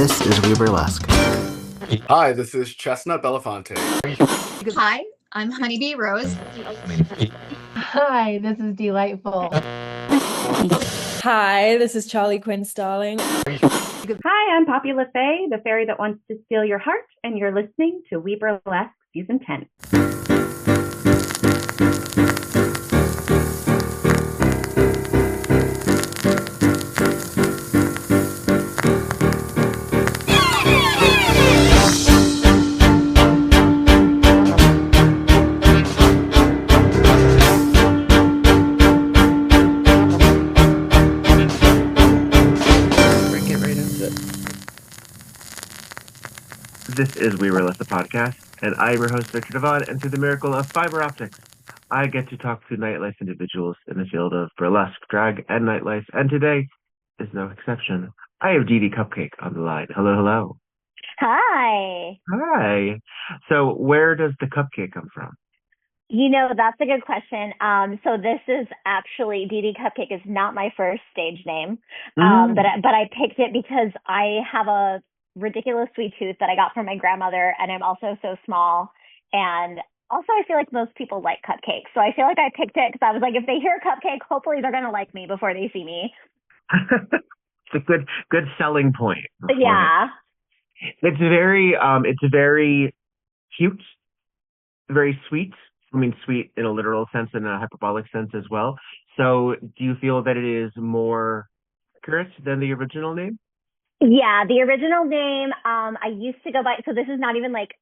This is WEBurlesque. Hi, this is Chestnut Belafonte. Hi, I'm Honeybee Rose. Hi, this is Delightful. Hi, this is Charlie Quinn Starling. Hi, I'm Poppy LaFay, the fairy that wants to steal your heart, and you're listening to WEBurlesque Season 10. This is WEBurlesque, the podcast, and I am your host, Viktor Devonne, and through the miracle of fiber optics, I get to talk to nightlife individuals in the field of burlesque, drag, and nightlife, and today is no exception. I have DeeDee Cupcake on the line. Hello, hello. Hi. Hi. So where does the cupcake come from? You know, that's a good question. So this is actually, DeeDee Cupcake is not my first stage name, but I picked it because I have a ridiculous sweet tooth that I got from my grandmother, and I'm also so small, and also I feel like most people like cupcakes, so I feel like I picked it because I was like, if they hear cupcake, hopefully they're gonna like me before they see me. It's a good selling point. Yeah, it's very cute, very sweet. I mean, sweet in a literal sense and a hyperbolic sense as well. So do you feel that it is more accurate than the original name? Yeah, the original name, I used to go by, so this is not even like,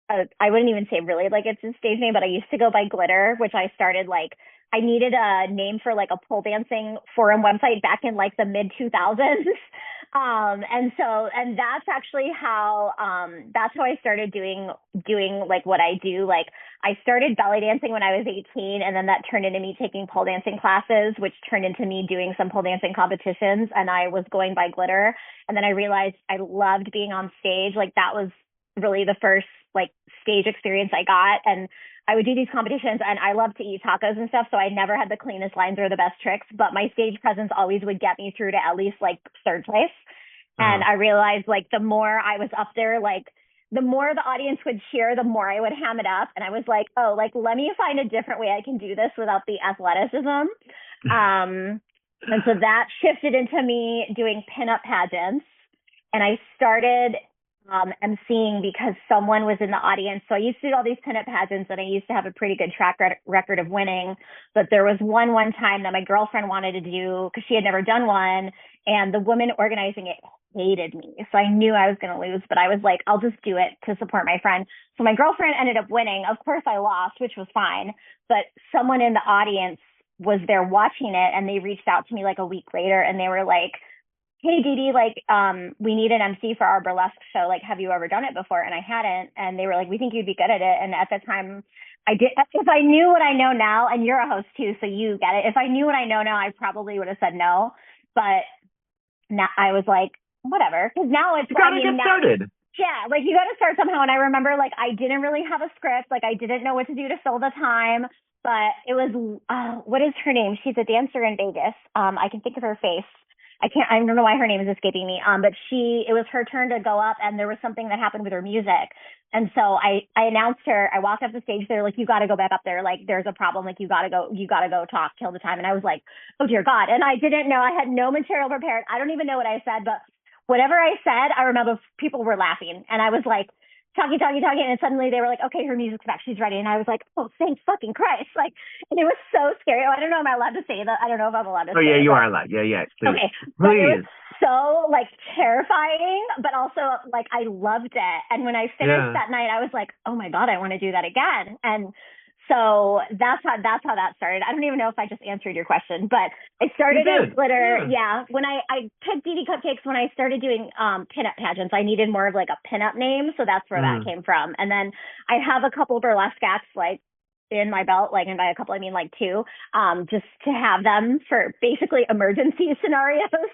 I wouldn't even say really like it's a stage name, but I used to go by Glitter, which I started like, I needed a name for like a pole dancing forum website back in like the mid 2000s. And that's actually how I started doing like what I do. Like I started belly dancing when I was 18, and then that turned into me taking pole dancing classes, which turned into me doing some pole dancing competitions, and I was going by Glitter. And then I realized I loved being on stage. Like that was really the first like stage experience I got. And I would do these competitions, and I love to eat tacos and stuff, so I never had the cleanest lines or the best tricks, but my stage presence always would get me through to at least like third place. And I realized like the more I was up there, like the more the audience would cheer, the more I would ham it up. And I was like, oh, like let me find a different way I can do this without the athleticism. And so that shifted into me doing pinup pageants, and I started emceeing because someone was in the audience. So I used to do all these pinup pageants, and I used to have a pretty good track record of winning. But there was one time that my girlfriend wanted to do because she had never done one, and the woman organizing it hated me. So I knew I was going to lose, but I was like, I'll just do it to support my friend. So my girlfriend ended up winning. Of course I lost, which was fine. But someone in the audience was there watching it, and they reached out to me like a week later, and they were like, hey, DeeDee, like, we need an MC for our burlesque show. Like, have you ever done it before? And I hadn't. And they were like, we think you'd be good at it. And at the time, I did. If I knew what I know now, and you're a host too, so you get it. If I knew what I know now, I probably would have said no. But now I was like, whatever. Because now it's you gotta get started. Yeah, like you got to start somehow. And I remember like I didn't really have a script. Like I didn't know what to do to fill the time. But it was, what is her name? She's a dancer in Vegas. I can think of her face. I don't know why her name is escaping me. But it was her turn to go up, and there was something that happened with her music. And so I announced her. I walked up the stage. They're like, you got to go back up there. Like, there's a problem. Like, you got to go talk, kill the time. And I was like, oh dear God. And I didn't know. I had no material prepared. I don't even know what I said, but whatever I said, I remember people were laughing, and I was like, talking, and suddenly they were like, okay, her music's back, she's ready. And I was like, oh, thank fucking Christ. Like, and it was so scary. I don't know, am I allowed to say that? I don't know if I'm allowed to say yeah, it. You are allowed. Yeah, please. Okay. Please. But it was so, like, terrifying, but also, like, I loved it. And when I finished that night, I was like, oh my God, I want to do that again. And so that's how that started. I don't even know if I just answered your question, but I started as Glitter. Yeah. When I picked DeeDee Cupcakes, when I started doing pinup pageants, I needed more of like a pinup name. So that's where that came from. And then I have a couple burlesque acts like in my belt, like, and by a couple, I mean like two, just to have them for basically emergency scenarios.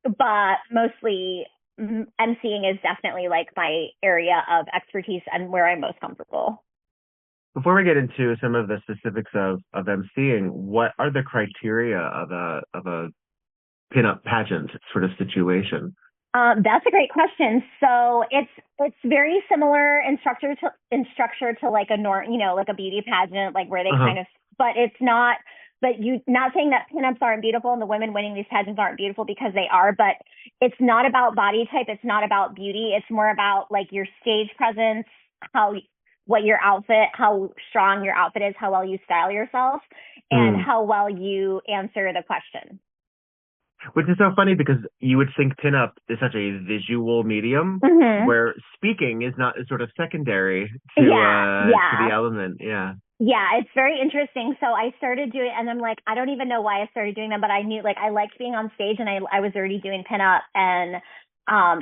But mostly emceeing is definitely like my area of expertise and where I'm most comfortable. Before we get into some of the specifics of emceeing, what are the criteria of a pinup pageant sort of situation? That's a great question. So it's very similar in structure to like a like a beauty pageant, like where they kind of, but it's not. But not saying that pinups aren't beautiful and the women winning these pageants aren't beautiful, because they are. But it's not about body type. It's not about beauty. It's more about like your stage presence, how strong your outfit is, how well you style yourself, and how well you answer the question. Which is so funny because you would think pinup is such a visual medium where speaking is not sort of secondary to the element. Yeah. Yeah, it's very interesting. So I started doing, and I'm like, I don't even know why I started doing them, but I knew like I liked being on stage, and I was already doing pinup, and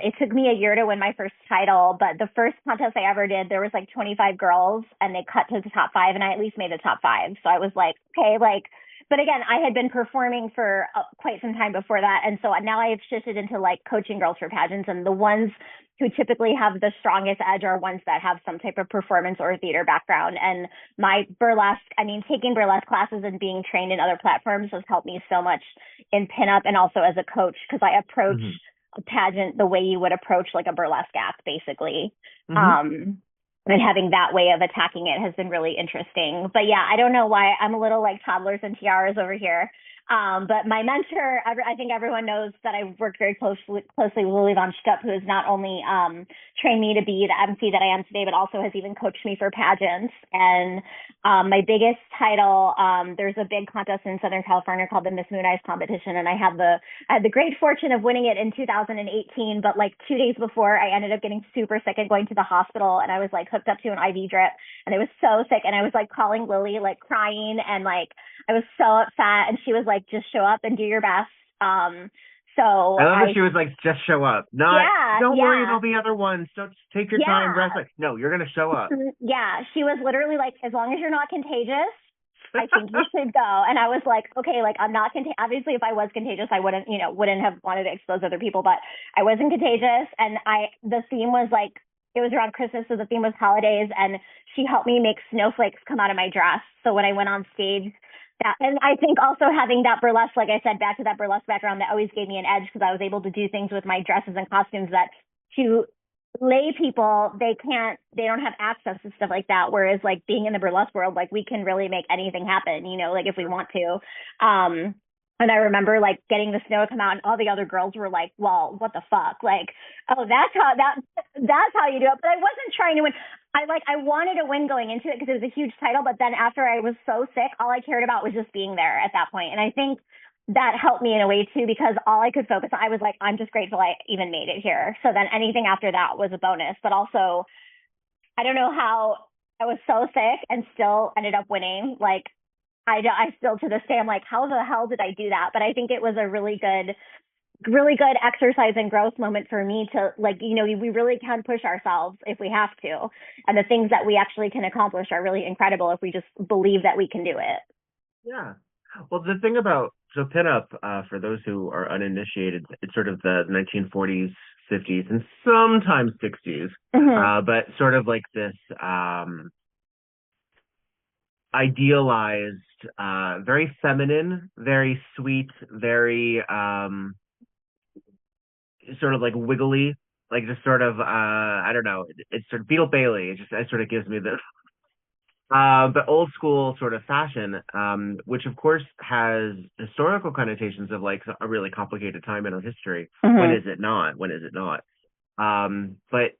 it took me a year to win my first title. But the first contest I ever did, there was like 25 girls, and they cut to the top 5, and I at least made the top 5. So I was like, okay, like. But again, I had been performing for quite some time before that. And so now I have shifted into like coaching girls for pageants. And the ones who typically have the strongest edge are ones that have some type of performance or theater background. And my taking burlesque classes and being trained in other platforms has helped me so much in pinup and also as a coach, because I approach a pageant the way you would approach like a burlesque act, basically. And having that way of attacking it has been really interesting. But yeah, I don't know why I'm a little like toddlers and tiaras over here. But my mentor, I think everyone knows that I worked very closely with Lucille Ball, who has not only trained me to be the Emcee that I am today, but also has even coached me for pageants. And my biggest title, there's a big contest in Southern California called the Miss Moon Eyes competition, and I had the great fortune of winning it in 2018. But like 2 days before, I ended up getting super sick and going to the hospital, and I was like hooked up to an IV drip, and I was so sick, and I was like calling Lily, like crying, and like I was so upset, and she was like, just show up and do your best. So I love that she was like, just show up. Don't worry, there'll be other ones. Don't take your time, rest. Like, no, you're gonna show up. Yeah, she was literally like, as long as you're not contagious, I think you should go. And I was like, okay, like I'm not contagious. Obviously, if I was contagious, I wouldn't have wanted to expose other people. But I wasn't contagious, and the theme was like, it was around Christmas, so the theme was holidays, and she helped me make snowflakes come out of my dress. So when I went on stage. And I think also having that burlesque, like I said, back to that burlesque background, that always gave me an edge, because I was able to do things with my dresses and costumes that to lay people, they don't have access to stuff like that. Whereas like being in the burlesque world, like we can really make anything happen, like if we want to. And I remember like getting the snow come out, and all the other girls were like, well, what the fuck? Like, oh, that's how you do it. But I wasn't trying to win. I wanted to win going into it because it was a huge title. But then after I was so sick, all I cared about was just being there at that point. And I think that helped me in a way too, because all I could focus on, I was like, I'm just grateful I even made it here. So then anything after that was a bonus. But also, I don't know how I was so sick and still ended up winning. Like, I still to this day, I'm like, how the hell did I do that? But I think it was a really good exercise and growth moment for me to like, we really can push ourselves if we have to. And the things that we actually can accomplish are really incredible if we just believe that we can do it. Yeah. Well, the thing about, so pinup, for those who are uninitiated, it's sort of the 1940s, 50s, and sometimes 60s, but sort of like this idealized, very feminine, very sweet, very sort of like wiggly, like just sort of I don't know, it's sort of Beetle Bailey. It sort of gives me this but old school sort of fashion, which of course has historical connotations of like a really complicated time in our history. When is it not? But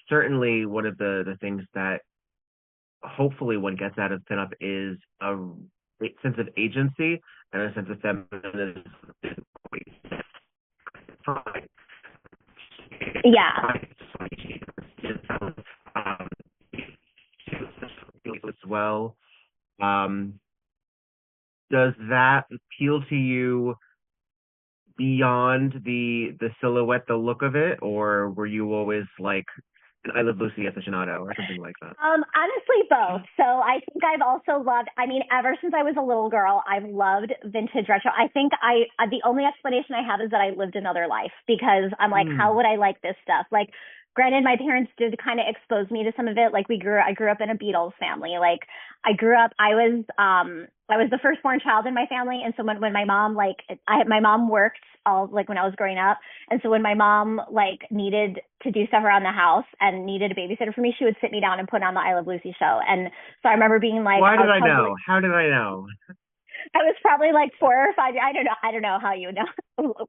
certainly one of the things that hopefully one gets out of pinup is a sense of agency and a sense of feminism. Yeah. As well. Does that appeal to you beyond the silhouette, the look of it, or were you always like I Love Lucy aficionado or something like that? Honestly, both. So I think I've also loved, ever since I was a little girl, I've loved vintage retro. I think the only explanation I have is that I lived another life, because I'm like, how would I like this stuff? Like granted, my parents did kind of expose me to some of it. Like I grew up in a Beatles family. Like I was the firstborn child in my family. And so when my mom, my mom worked all, like, when I was growing up. And so when my mom, like, needed to do stuff around the house and needed a babysitter for me, she would sit me down and put on the I Love Lucy show. And so I remember being like, why did I know? How did I know? I was probably like 4 or 5. I don't know how you know.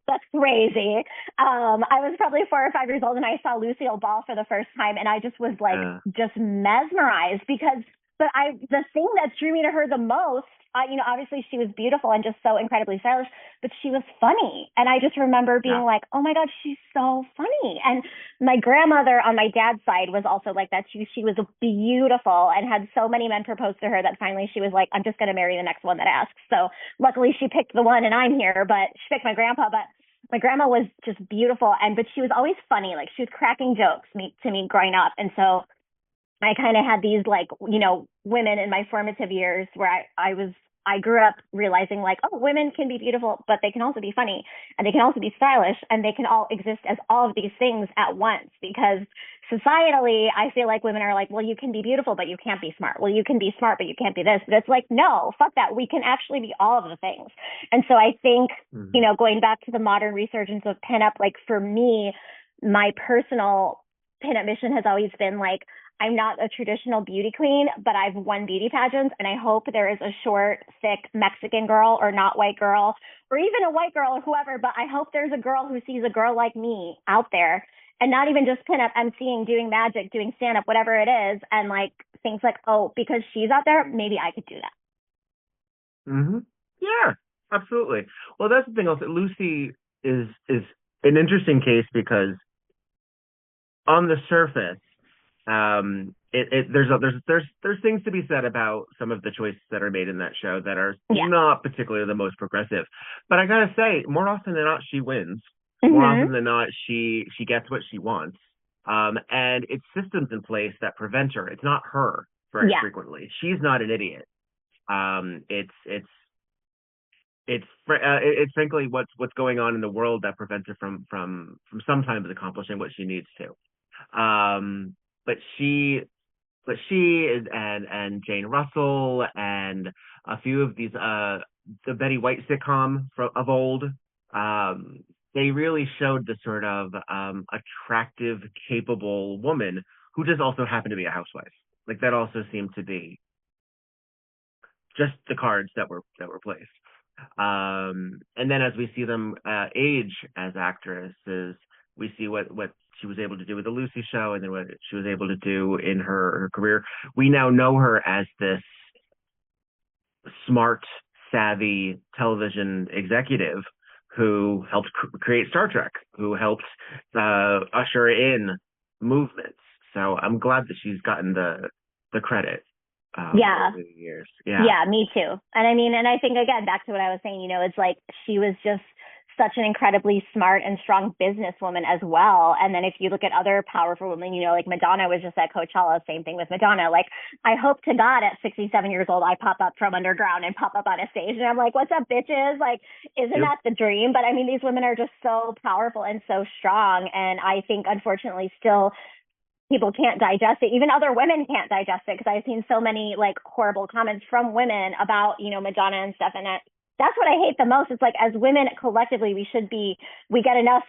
That's crazy. I was probably 4 or 5 years old, and I saw Lucille Ball for the first time, and I just was like, just mesmerized because. But the thing that drew me to her the most, obviously she was beautiful and just so incredibly stylish, but she was funny. And I just remember being like, oh my God, she's so funny. And my grandmother on my dad's side was also like that. She was beautiful and had so many men propose to her that finally she was like, I'm just going to marry the next one that asks. So luckily she picked the one and I'm here, but she picked my grandpa. But my grandma was just beautiful. But she was always funny. Like, she was cracking jokes to me growing up. And so I kind of had these, like, women in my formative years where I grew up realizing, like, oh, women can be beautiful, but they can also be funny, and they can also be stylish, and they can all exist as all of these things at once. Because societally, I feel like women are like, well, you can be beautiful, but you can't be smart. Well, you can be smart, but you can't be this. But it's like, no, fuck that. We can actually be all of the things. And so I think, going back to the modern resurgence of pinup, like, for me, my personal pinup mission has always been, like, I'm not a traditional beauty queen, but I've won beauty pageants, and I hope there is a short, thick Mexican girl or not white girl, or even a white girl or whoever, but I hope there's a girl who sees a girl like me out there, and not even just pinup, emceeing, doing magic, doing stand-up, whatever it is, and, like, thinks like, oh, because she's out there, maybe I could do that. Mm-hmm. Yeah, absolutely. Well, that's the thing also. Lucy is an interesting case because on the surface, there's things to be said about some of the choices that are made in that show that are not particularly the most progressive. But I gotta say, more often than not, she wins. More often than not, she gets what she wants. And it's systems in place that prevent her. It's not her very frequently. She's not an idiot. It's frankly what's going on in the world that prevents her from sometimes accomplishing what she needs to. But she is, and Jane Russell and a few of these the Betty White sitcom of old, they really showed the sort of attractive, capable woman who just also happened to be a housewife. Like, that also seemed to be just the cards that were placed. And then as we see them age as actresses, we see what she was able to do with the Lucy show, and then what she was able to do in her career. We now know her as this smart, savvy television executive who helped create Star Trek, who helped usher in movements. So I'm glad that she's gotten the credit. Over the years. Yeah, me too. And I mean, and I think, again, back to what I was saying, it's like she was just such an incredibly smart and strong businesswoman as well. And then if you look at other powerful women, like Madonna was just at Coachella, same thing with Madonna. Like, I hope to God at 67 years old, I pop up from underground and pop up on a stage and I'm like, what's up, bitches? Like, isn't that the dream? But I mean, these women are just so powerful and so strong. And I think, unfortunately, still people can't digest it. Even other women can't digest it, because I've seen so many, like, horrible comments from women about, Madonna and stuff. And that's what I hate the most. It's like, as women collectively, we get enough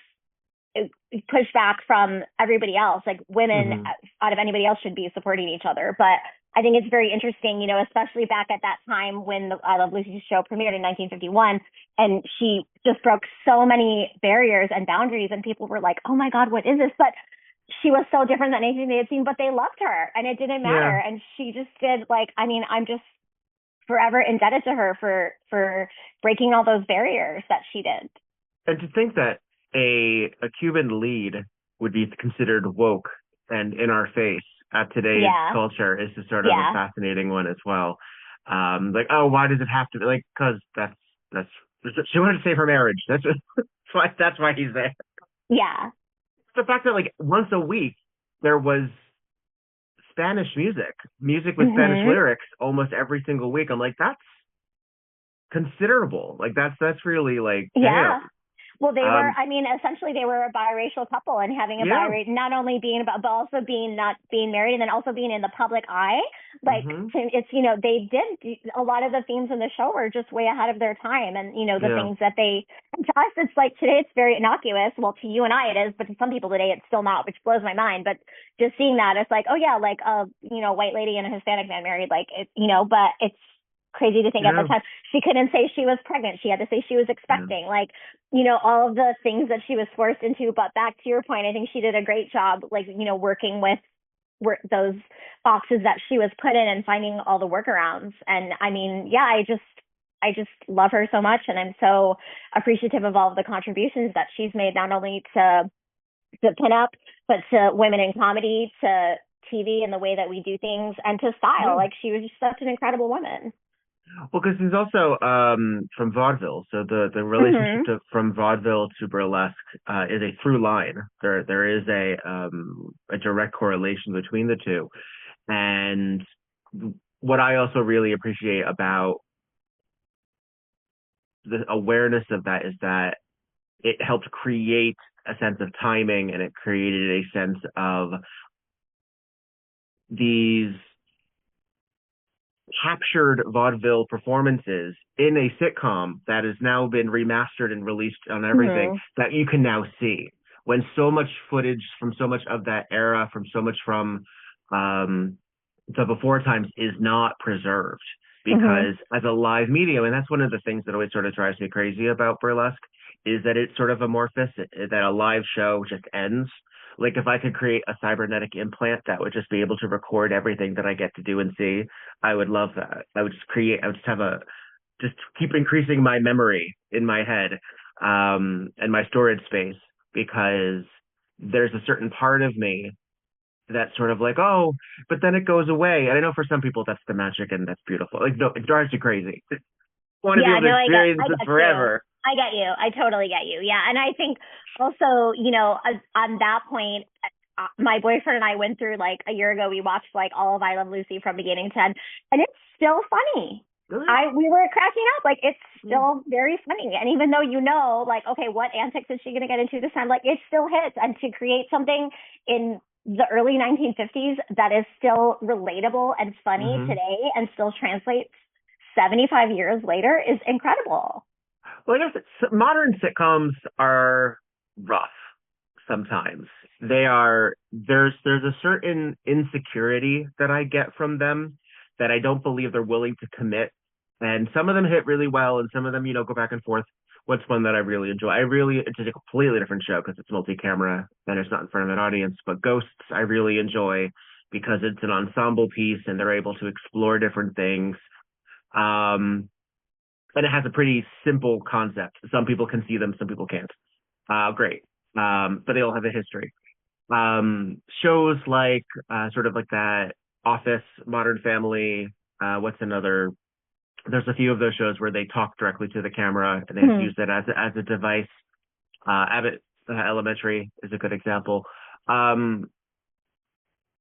pushback from everybody else. Like, women out of anybody else should be supporting each other. But I think it's very interesting, especially back at that time when the I Love Lucy show premiered in 1951, and she just broke so many barriers and boundaries, and people were like, oh my God, what is this? But she was so different than anything they had seen, but they loved her, and it didn't matter. And she just did, like, I mean, I'm just forever indebted to her for breaking all those barriers that she did. And to think that a Cuban lead would be considered woke and in our face at today's culture is just sort of a fascinating one as well. Like, oh, why does it have to be, like, because that's she wanted to save her marriage. That's why he's there. Yeah. The fact that, like, once a week there was Spanish music with Spanish lyrics almost every single week. I'm like, that's considerable. Like, that's really, like, damn. Well, they were, I mean, essentially they were a biracial couple, and having a biracial, not only being about, but also being not being married, and then also being in the public eye. Like, it's, you know, they did, a lot of the themes in the show were just way ahead of their time. And, you know, the things that they, and to us, it's like, today it's very innocuous. Well, to you and I it is, but to some people today it's still not, which blows my mind. But just seeing that, it's like, oh yeah, like a, you know, white lady and a Hispanic man married, like, it, you know, but it's crazy to think at the time she couldn't say she was pregnant. She had to say she was expecting, like, you know, all of the things that she was forced into. But back to your point, I think she did a great job, like, you know, working with those boxes that she was put in and finding all the workarounds. And I mean, yeah, I just love her so much, and I'm so appreciative of all of the contributions that she's made, not only to pinup, but to women in comedy, to TV and the way that we do things, and to style. Like, she was just such an incredible woman. Well, because he's also from vaudeville, so the relationship from vaudeville to burlesque is a through line. There is a direct correlation between the two, and what I also really appreciate about the awareness of that is that it helped create a sense of timing, and it created a sense of these captured vaudeville performances in a sitcom that has now been remastered and released on everything that you can now see, when so much footage from so much of that era, from so much from the before times, is not preserved because as a live medium, and that's one of the things that always sort of drives me crazy about burlesque, is that it's sort of amorphous, that a live show just ends. Like, if I could create a cybernetic implant that would just be able to record everything that I get to do and see, I would love that. I would just keep increasing my memory in my head, and my storage space, because there's a certain part of me that's sort of like, oh, but then it goes away. And I know for some people that's the magic and that's beautiful. Like, no, it drives you crazy. I want to be able to experience this forever. I get you. I totally get you. Yeah. And I think also, you know, on that point, my boyfriend and I went through, like, a year ago, we watched like all of I Love Lucy from beginning to end, and it's still funny. Really? We were cracking up. Like, it's still very funny. And even though, you know, like, okay, what antics is she going to get into this time? Like, it still hits. And to create something in the early 1950s that is still relatable and funny today and still translates 75 years later is incredible. Well, I guess modern sitcoms are rough sometimes. There's a certain insecurity that I get from them that I don't believe they're willing to commit. And some of them hit really well, and some of them, you know, go back and forth. What's one that I really enjoy? It's a completely different show because it's multi-camera and it's not in front of an audience, but Ghosts I really enjoy because it's an ensemble piece and they're able to explore different things. And it has a pretty simple concept. Some people can see them, some people can't. Great. But they all have a history. Shows like sort of like that Office, Modern Family, what's another? There's a few of those shows where they talk directly to the camera and they use it as a device. Abbott Elementary is a good example.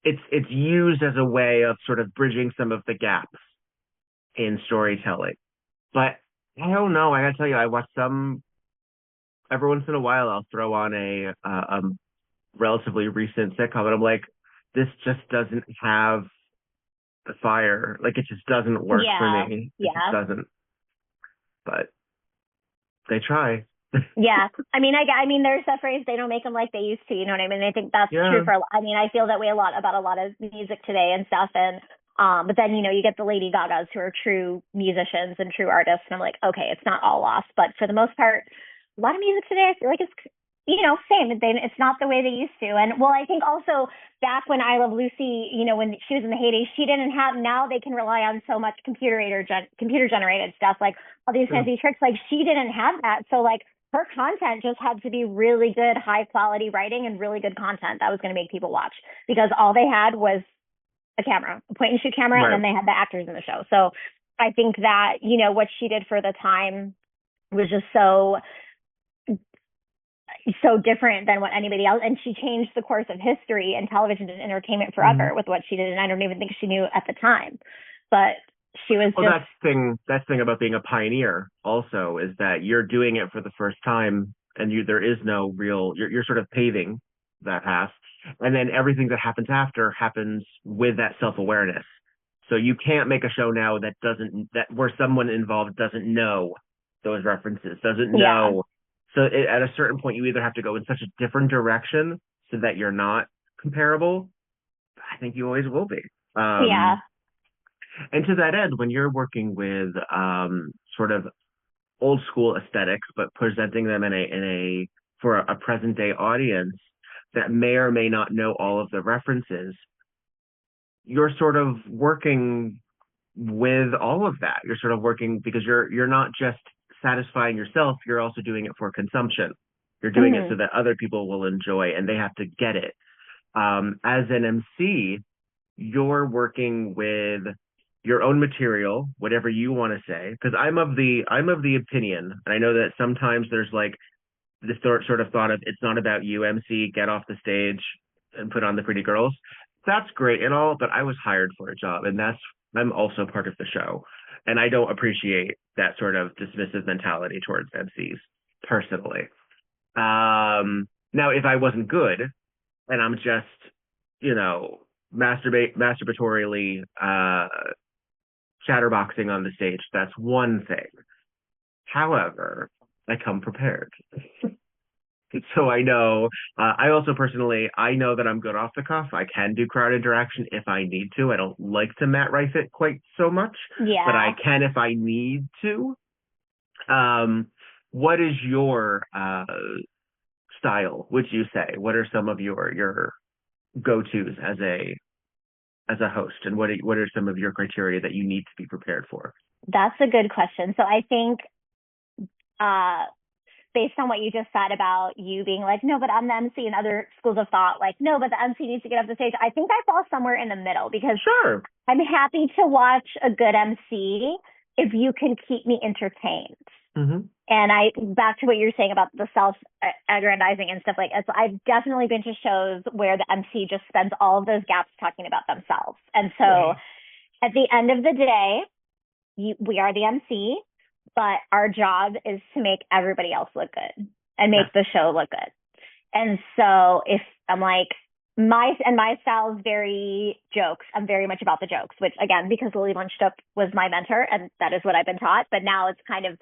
It's used as a way of sort of bridging some of the gaps in storytelling. But I don't know. I gotta tell you, I watch some every once in a while. I'll throw on a relatively recent sitcom, and I'm like, this just doesn't have the fire. Like, it just doesn't work for me. It just doesn't. But they try. Yeah. I mean, there's a phrase, they don't make them like they used to, you know what I mean? I think that's true for, I mean, I feel that way about a lot of music today and stuff. And, but then, you know, you get the Lady Gagas who are true musicians and true artists. And I'm like, okay, it's not all lost. But for the most part, a lot of music today, I feel like it's, you know, same. It's not the way they used to. And, well, I think also back when I Love Lucy, you know, when she was in the heyday, she didn't have, now they can rely on so much computer generated stuff, like all these fancy tricks. Like, she didn't have that. So, like, her content just had to be really good, high quality writing and really good content that was going to make people watch, because all they had was a camera, a point and shoot camera, and then they had the actors in the show. So I think that, you know, what she did for the time was just so different than what anybody else, and she changed the course of history and television and entertainment forever with what she did, and I don't even think she knew at the time, but she was that's the thing about being a pioneer also, is that you're doing it for the first time and there is no real, you're sort of paving that path. And then everything that happens after happens with that self-awareness. So you can't make a show now where someone involved doesn't know those references, doesn't know. So at a certain point, you either have to go in such a different direction so that you're not comparable. I think you always will be. And to that end, when you're working with sort of old school aesthetics, but presenting them for a present day audience that may or may not know all of the references, you're sort of working with all of that. You're sort of working because you're not just satisfying yourself, you're also doing it for consumption. You're doing it so that other people will enjoy and they have to get it. As an MC, you're working with your own material, whatever you want to say, because I'm of the opinion, and I know that sometimes there's like this sort of thought of, it's not about you, MC, get off the stage and put on the pretty girls. That's great and all, but I was hired for a job, and I'm also part of the show. And I don't appreciate that sort of dismissive mentality towards MCs, personally. Now, if I wasn't good, and I'm just, masturbatorially chatterboxing on the stage, that's one thing. However, I come prepared. So I know, I also personally, I know that I'm good off the cuff. I can do crowd interaction if I need to. I don't like to Matt Rife it quite so much, but I can if I need to. What is your style, would you say? What are some of your go-tos as a host, and what are some of your criteria that you need to be prepared for? That's a good question. So I think based on what you just said about you being like, no, but I'm the MC, and other schools of thought, like, no, but the MC needs to get off the stage. I think I fall somewhere in the middle, because I'm happy to watch a good MC if you can keep me entertained. And back to what you're saying about the self-aggrandizing and stuff like that. So I've definitely been to shows where the MC just spends all of those gaps talking about themselves. And so at the end of the day, we are the MC, but our job is to make everybody else look good and make the show look good. And so if I'm like, my style is very jokes. I'm very much about the jokes, which again, because Lily Lunchtup was my mentor, and that is what I've been taught. But now it's kind of,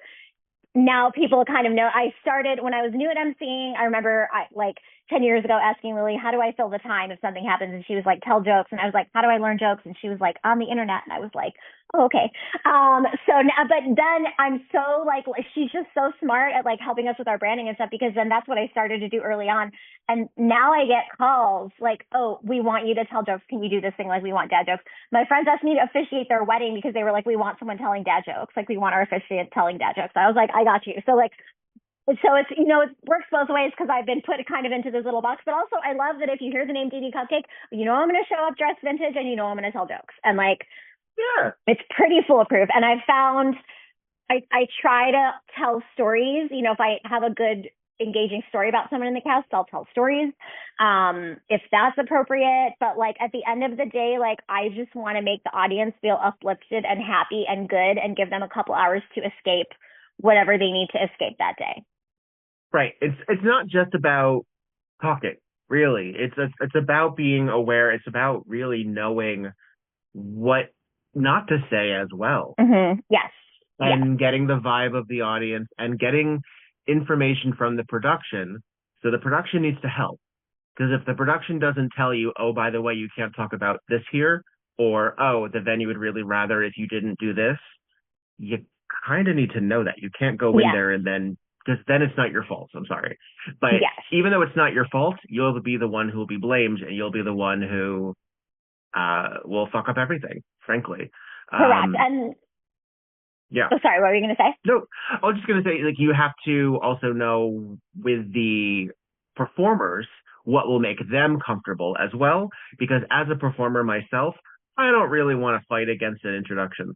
now people kind of know. I started when I was new at emceeing. I remember like 10 years ago asking Lily, how do I fill the time if something happens? And she was like, tell jokes. And I was like, how do I learn jokes? And she was like, on the internet. And I was like, oh, okay. So now, but then I'm so like, she's just so smart at like helping us with our branding and stuff, because then that's what I started to do early on. And now I get calls like, oh, we want you to tell jokes. Can you do this thing? Like, we want dad jokes. My friends asked me to officiate their wedding because they were like, we want someone telling dad jokes. Like, we want our officiant telling dad jokes. I was like, I got you. So like, so it's, it works both ways, because I've been put kind of into this little box. But also I love that if you hear the name DeeDee Cupcake, I'm going to show up dressed vintage, and I'm going to tell jokes. And like, it's pretty foolproof. And I've found I try to tell stories. If I have a good engaging story about someone in the cast, I'll tell stories if that's appropriate. But like at the end of the day, like I just want to make the audience feel uplifted and happy and good, and give them a couple hours to escape whatever they need to escape that day. Right. It's not just about talking, really. It's about being aware. It's about really knowing what not to say as well. Yes. And getting the vibe of the audience, and getting information from the production. So the production needs to help. Because if the production doesn't tell you, oh, by the way, you can't talk about this here, or, oh, the venue would really rather if you didn't do this, you kind of need to know that. You can't go in there and then, because then it's not your fault. I'm sorry. But even though it's not your fault, you'll be the one who will be blamed, and you'll be the one who will fuck up everything, frankly. Correct. And oh, sorry, what were you going to say? No, I was just going to say, like, you have to also know with the performers what will make them comfortable as well. Because as a performer myself, I don't really want to fight against an introduction.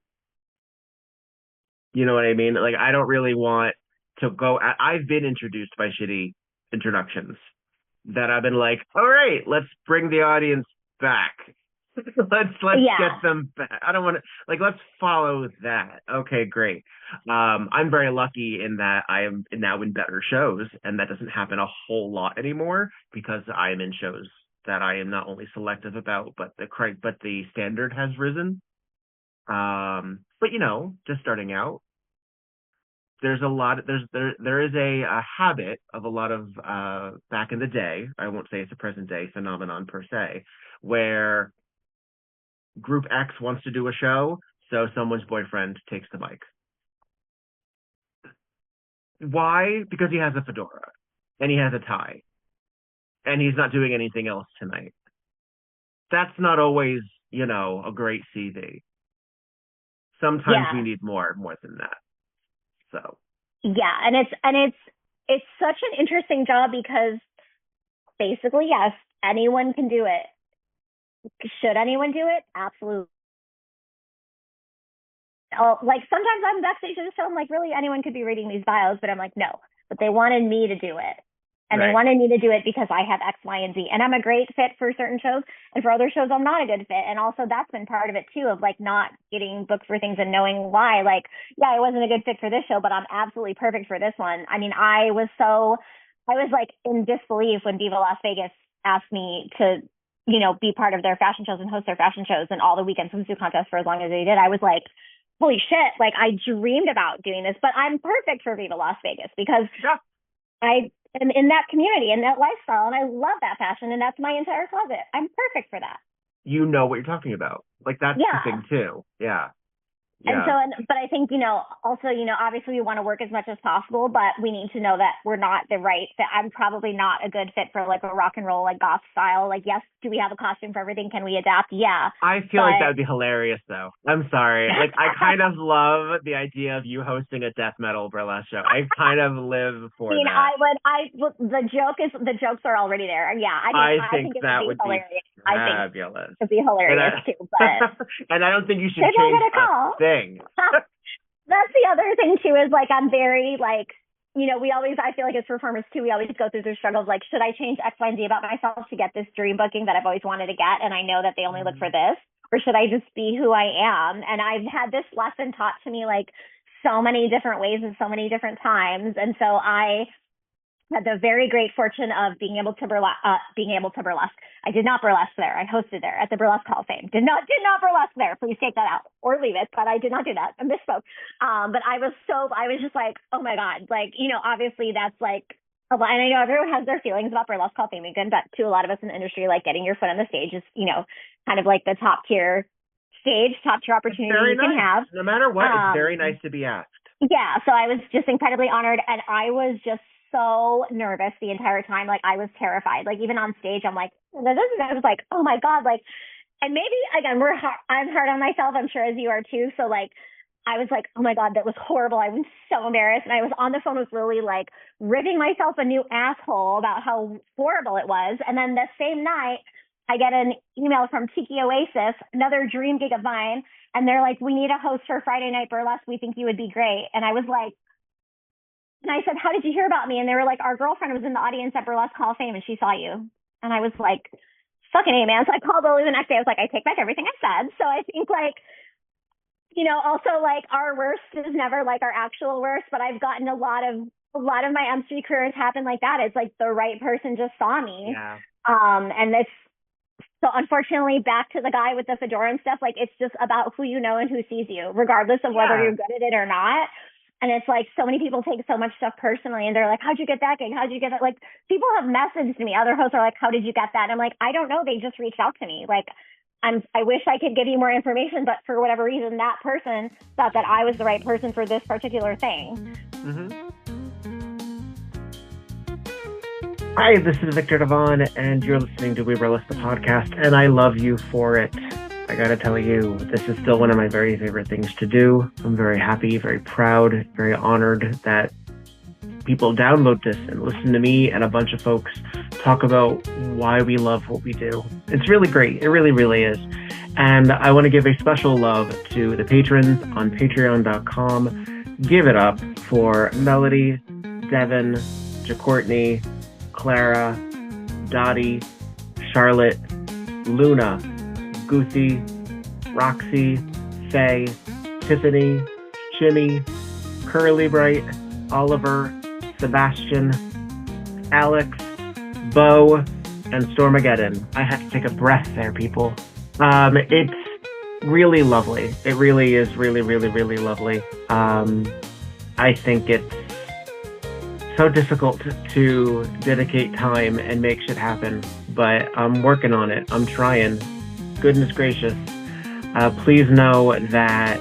You know what I mean? Like, I don't really want to go. I've been introduced by shitty introductions that I've been like, all right, let's bring the audience back. let's Yeah. get them back. I don't want to let's follow that. Okay, great. I'm very lucky in that I am now in better shows, and that doesn't happen a whole lot anymore because I am in shows that I am not only selective about, but the standard has risen. But just starting out, there's a lot. There is a habit of a lot of back in the day. I won't say it's a present day phenomenon per se, where Group X wants to do a show, so someone's boyfriend takes the mic. Why? Because he has a fedora and he has a tie, and he's not doing anything else tonight. That's not always, a great CV. Sometimes we need more than that. So yeah, and it's such an interesting job because basically, yes, anyone can do it. Should anyone do it? Absolutely. Sometimes I'm backstage at the show, I'm like, really, anyone could be reading these bios, but I'm like, no. But they wanted me to do it. And They wanted me to do it because I have X, Y, and Z. And I'm a great fit for certain shows. And for other shows, I'm not a good fit. And also that's been part of it too, of not getting booked for things and knowing why. I wasn't a good fit for this show, but I'm absolutely perfect for this one. I mean, I was in disbelief when Viva Las Vegas asked me to, be part of their fashion shows and host their fashion shows and all the weekend swimsuit contests for as long as they did. I was like, holy shit, I dreamed about doing this, but I'm perfect for Viva Las Vegas because I am in that community and that lifestyle, and I love that fashion, and that's my entire closet. I'm perfect for that. You know what you're talking about. That's the thing too. Yeah. And so, but I think, also, obviously we want to work as much as possible, but we need to know that we're not the right fit. I'm probably not a good fit for a rock and roll, goth style. Yes, do we have a costume for everything? Can we adapt? Yeah. I feel like that would be hilarious though. I'm sorry. I kind of love the idea of you hosting a death metal burlesque show. I kind of live for that. The jokes are already there. Yeah. I think that would be hilarious. fabulous. It'd be hilarious too, but. And I don't think you should change a thing. That's the other thing too, is I'm very I feel like as performers too, we always go through the struggle of should I change X, Y, and Z about myself to get this dream booking that I've always wanted to get, and I know that they only look for this, or should I just be who I am? And I've had this lesson taught to me so many different ways and so many different times, and so I had the very great fortune of being able to burlesque. I did not burlesque there. I hosted there at the Burlesque Hall of Fame. Did not burlesque there. Please take that out or leave it. But I did not do that. I misspoke. But I was just oh my God. Obviously that's a lot. And I know everyone has their feelings about Burlesque Hall of Fame. Again, but to a lot of us in the industry, getting your foot on the stage is, kind of the top tier stage, top tier opportunity you can have. No matter what, it's very nice to be asked. Yeah. So I was just incredibly honored, and I was just so nervous the entire time. I was terrified. Even on stage, I'm I was oh my God. And maybe again, I'm hard on myself. I'm sure as you are too. So I was oh my God, that was horrible. I was so embarrassed. And I was on the phone with Lily, ripping myself a new asshole about how horrible it was. And then the same night, I get an email from Tiki Oasis, another dream gig of mine. And they're we need a host for Friday Night Burlesque. We think you would be great. And I was and I said, how did you hear about me? And they were our girlfriend was in the audience at Burlesque Hall of Fame and she saw you. And I was fucking A, man. So I called Lily the next day. I was I take back everything I said. So I think also our worst is never our actual worst, but I've gotten a lot of my MC career has happened like that. It's the right person just saw me. Yeah. And it's, so unfortunately, back to the guy with the fedora and stuff, it's just about who you know and who sees you, regardless of whether you're good at it or not. And it's so many people take so much stuff personally, and they're how'd you get that gig? How'd you get that? People have messaged me. Other hosts are how did you get that? And I'm I don't know. They just reached out to me. I wish I could give you more information, but for whatever reason, that person thought that I was the right person for this particular thing. Mm-hmm. Hi, this is Viktor Devonne, and you're listening to WEBurlesque, the podcast, and I love you for it. I gotta tell you, this is still one of my very favorite things to do. I'm very happy, very proud, very honored that people download this and listen to me and a bunch of folks talk about why we love what we do. It's really great. It really, really is. And I want to give a special love to the patrons on patreon.com. Give it up for Melody, Devin, JaCourtney, Clara, Dottie, Charlotte, Luna, Goosey, Roxy, Faye, Tiffany, Jimmy, Curly Bright, Oliver, Sebastian, Alex, Bo, and Stormageddon. I had to take a breath there, people. It's really lovely. It really is really, really, really lovely. I think it's so difficult to dedicate time and make shit happen, but I'm working on it. I'm trying. Goodness gracious. Please know that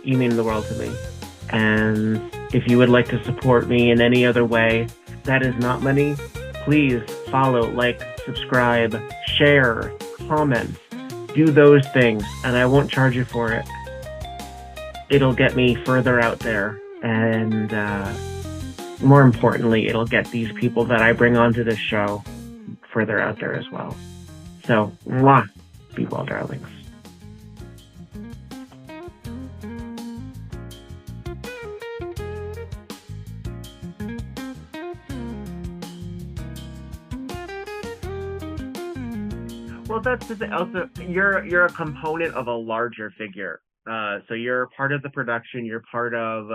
you mean the world to me. And if you would like to support me in any other way that is not money, please follow, like, subscribe, share, comment, do those things, and I won't charge you for it. It'll get me further out there, and more importantly, it'll get these people that I bring onto this show further out there as well. So, mwah, be well, darlings. Well, that's the thing. Also, you're a component of a larger figure. So you're part of the production. You're part of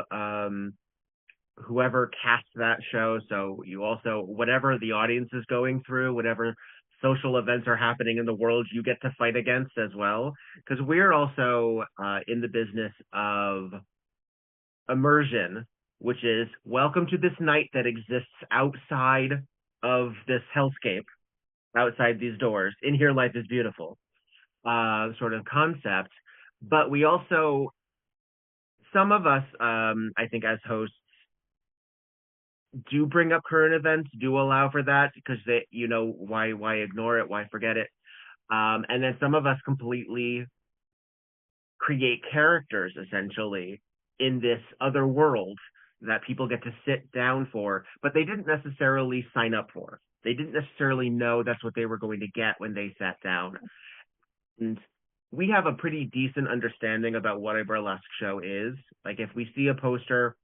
whoever cast that show. So you also, whatever the audience is going through, whatever social events are happening in the world, you get to fight against as well. Because we're also in the business of immersion, which is welcome to this night that exists outside of this hellscape. Outside these doors, in here life is beautiful, sort of concept. But we also, some of us, I think as hosts, do bring up current events, do allow for that, because they, why ignore it, why forget it? And then some of us completely create characters, essentially, in this other world that people get to sit down for, but they didn't necessarily sign up for. They didn't necessarily know that's what they were going to get when they sat down. And we have a pretty decent understanding about what a burlesque show is. Like, if we see a poster,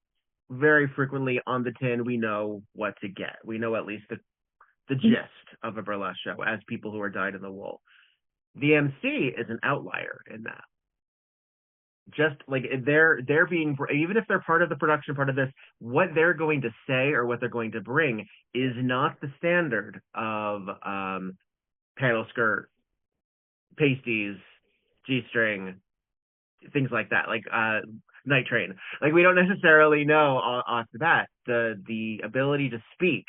very frequently on the tin, we know what to get. We know at least the gist of a burlesque show as people who are dyed in the wool. The Emcee is an outlier in that. Just like they're being, even if they're part of the production, part of this, what they're going to say or what they're going to bring is not the standard of panel skirt, pasties, G-string, things like that, like Night Train. Like, we don't necessarily know off the bat. The ability to speak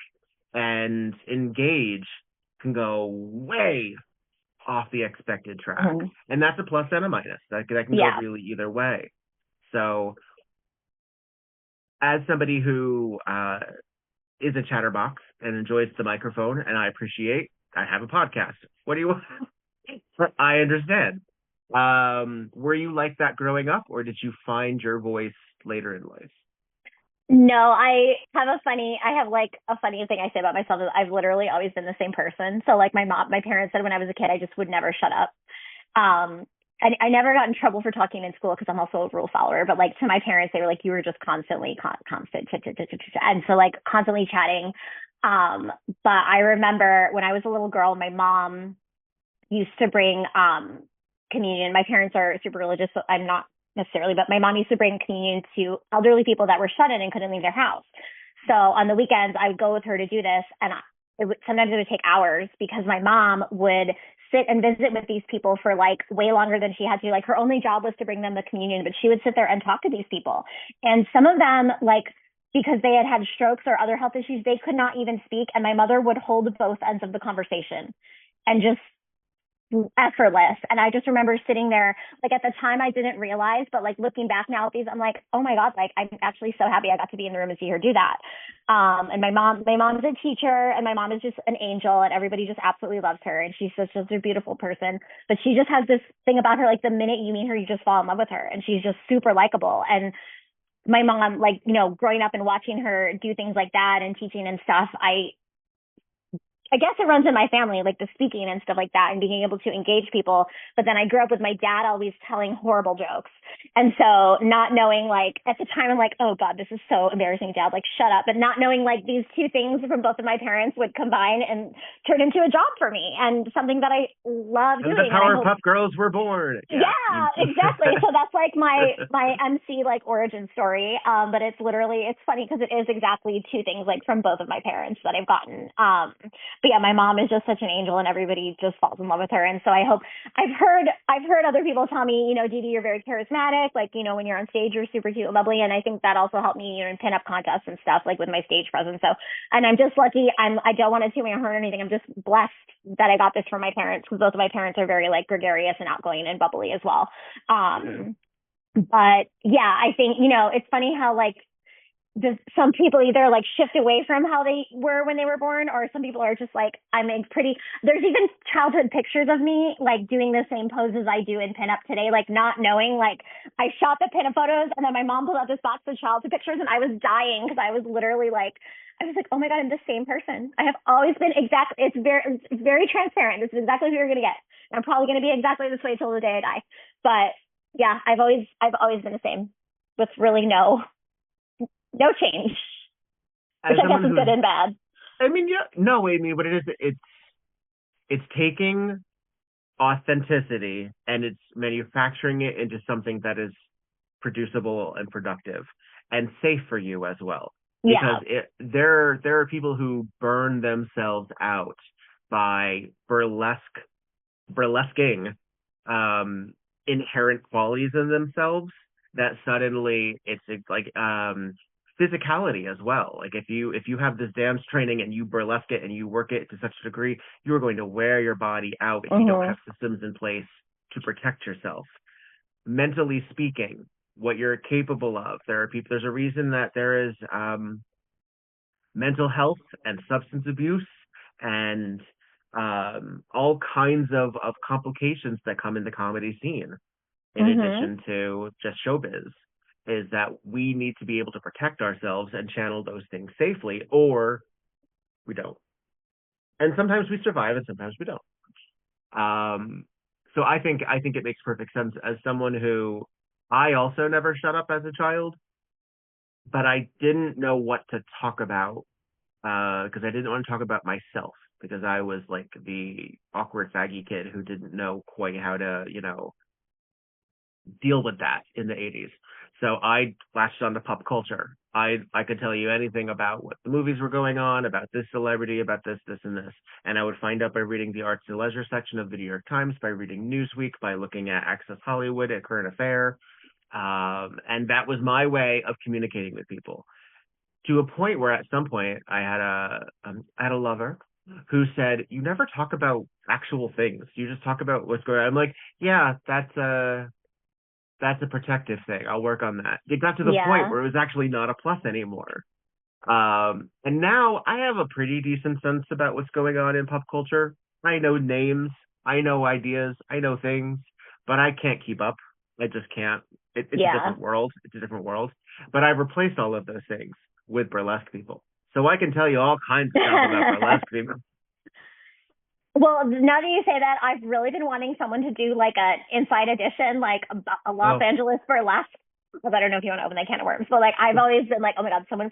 and engage can go way off the expected track. Mm-hmm. And that's a plus and a minus. That can go really either way. So as somebody who is a chatterbox and enjoys the microphone, and I have a podcast. What do you want? I understand. Were you like that growing up, or did you find your voice later in life? No, I have a funny thing I say about myself is I've literally always been the same person. So like my parents said when I was a kid, I just would never shut up. I never got in trouble for talking in school because I'm also a rule follower, but like to my parents, they were like, you were just constant, and so like constantly chatting. But I remember when I was a little girl, my mom used to bring communion. My parents are super religious, so I'm not necessarily, but my mom used to bring communion to elderly people that were shut in and couldn't leave their house. So on the weekends, I would go with her to do this, and sometimes it would take hours because my mom would sit and visit with these people for like way longer than she had to. Like, her only job was to bring them the communion, but she would sit there and talk to these people. And some of them, like, because they had strokes or other health issues, they could not even speak. And my mother would hold both ends of the conversation and just effortless. And I just remember sitting there, like, at the time I didn't realize, but like looking back now at these, I'm like, oh my God, like I'm actually so happy I got to be in the room and see her do that. And my mom's a teacher, and my mom is just an angel, and everybody just absolutely loves her, and she's such a beautiful person. But she just has this thing about her, like the minute you meet her, you just fall in love with her, and she's just super likable. And my mom, like, growing up and watching her do things like that and teaching and stuff, I guess it runs in my family, like the speaking and stuff like that and being able to engage people. But then I grew up with my dad always telling horrible jokes. And so not knowing, like, at the time, I'm like, oh God, this is so embarrassing, Dad, like, shut up. But not knowing, like, these two things from both of my parents would combine and turn into a job for me and something that I love and doing. The Powerpuff Girls were born. Yeah, exactly. So that's like my Emcee like origin story. But it's literally, it's funny because it is exactly two things like from both of my parents that I've gotten. But yeah, my mom is just such an angel and everybody just falls in love with her. And so I hope I've heard other people tell me, you know, DeeDee, you're very charismatic. Like, you know, when you're on stage, you're super cute and lovely. And I think that also helped me, you know, in pinup contests and stuff, like with my stage presence. So, and I'm just lucky. I don't want to toot my horn or anything. I'm just blessed that I got this from my parents because both of my parents are very like gregarious and outgoing and bubbly as well. But yeah, I think, you know, it's funny how like some people either like shift away from how they were when they were born, or some people are just like, there's even childhood pictures of me like doing the same poses I do in pinup today, like not knowing, like I shot the pinup photos and then my mom pulled out this box of childhood pictures and I was dying because I was literally like, oh my God, I'm the same person. I have always been exactly, it's very transparent. This is exactly who you're going to get. And I'm probably going to be exactly this way till the day I die. But yeah, I've always been the same with really no change, which I guess is good and bad. I mean, yeah, no, Amy, what it is, it's taking authenticity and it's manufacturing it into something that is producible and productive and safe for you as well. Because there are people who burn themselves out by burlesquing inherent qualities in themselves that suddenly it's like physicality as well. Like if you have this dance training and you burlesque it and you work it to such a degree, you are going to wear your body out if you don't have systems in place to protect yourself. Mentally speaking, what you're capable of. There's a reason that there is mental health and substance abuse and all kinds of complications that come in the comedy scene in addition to just showbiz. Is that we need to be able to protect ourselves and channel those things safely, or we don't. And sometimes we survive and sometimes we don't. So I think it makes perfect sense as someone who, I also never shut up as a child, but I didn't know what to talk about because I didn't want to talk about myself because I was like the awkward faggy kid who didn't know quite how to, you know, deal with that in the 80s. So I latched onto pop culture. I could tell you anything about what the movies were going on, about this celebrity, about this, and this. And I would find out by reading the arts and leisure section of the New York Times, by reading Newsweek, by looking at Access Hollywood, at Current Affair. And that was my way of communicating with people. To a point where at some point I had a lover who said, you never talk about actual things. You just talk about what's going on. I'm like, yeah, that's a protective thing. I'll work on that. It got to the point where it was actually not a plus anymore. And now I have a pretty decent sense about what's going on in pop culture. I know names, I know ideas, I know things, but I can't keep up. I just can't. It's a different world. It's a different world. But I've replaced all of those things with burlesque people. So I can tell you all kinds of stuff about burlesque people. Well, now that you say that, I've really been wanting someone to do like an inside edition, like a Los Angeles burlesque. Because I don't know if you want to open that can of worms, but like I've always been like, oh my God, someone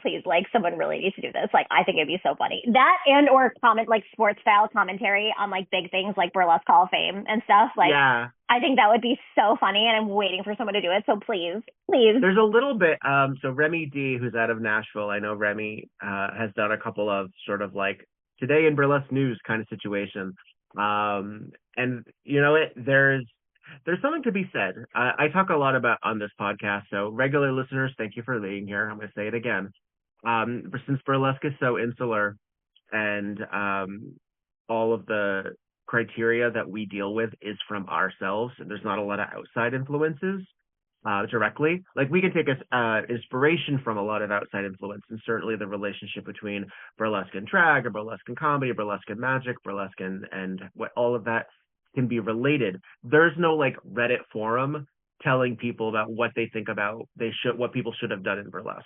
really needs to do this. Like I think it'd be so funny. That and or comment like sports style commentary on like big things like Burlesque Hall of Fame and stuff. Like I think that would be so funny, and I'm waiting for someone to do it. So please. There's a little bit. So Remy D, who's out of Nashville, I know Remy has done a couple of sort of like Today in Burlesque News kind of situation. And you know, there's something to be said. I talk a lot about on this podcast, so regular listeners, thank you for being here. I'm going to say it again. Since burlesque is so insular and all of the criteria that we deal with is from ourselves, and there's not a lot of outside influences directly. Like we can take inspiration from a lot of outside influence, and certainly the relationship between burlesque and drag, or burlesque and comedy, or burlesque and magic, burlesque and what all of that can be related. There's no like Reddit forum telling people about what they think about what people should have done in burlesque.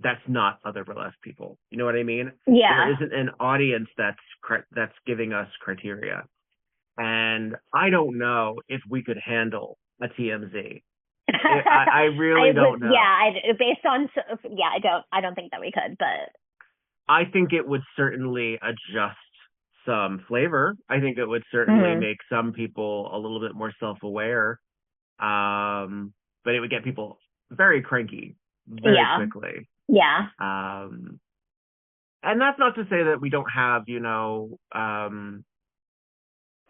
that's not other burlesque people. You know what I mean? Yeah. There isn't an audience that's giving us criteria. And I don't know if we could handle a TMZ. I really don't know. Yeah, based on I don't think that we could, but I think it would certainly adjust some flavor. I think it would certainly make some people a little bit more self-aware. But it would get people very cranky very quickly. Yeah. And that's not to say that we don't have,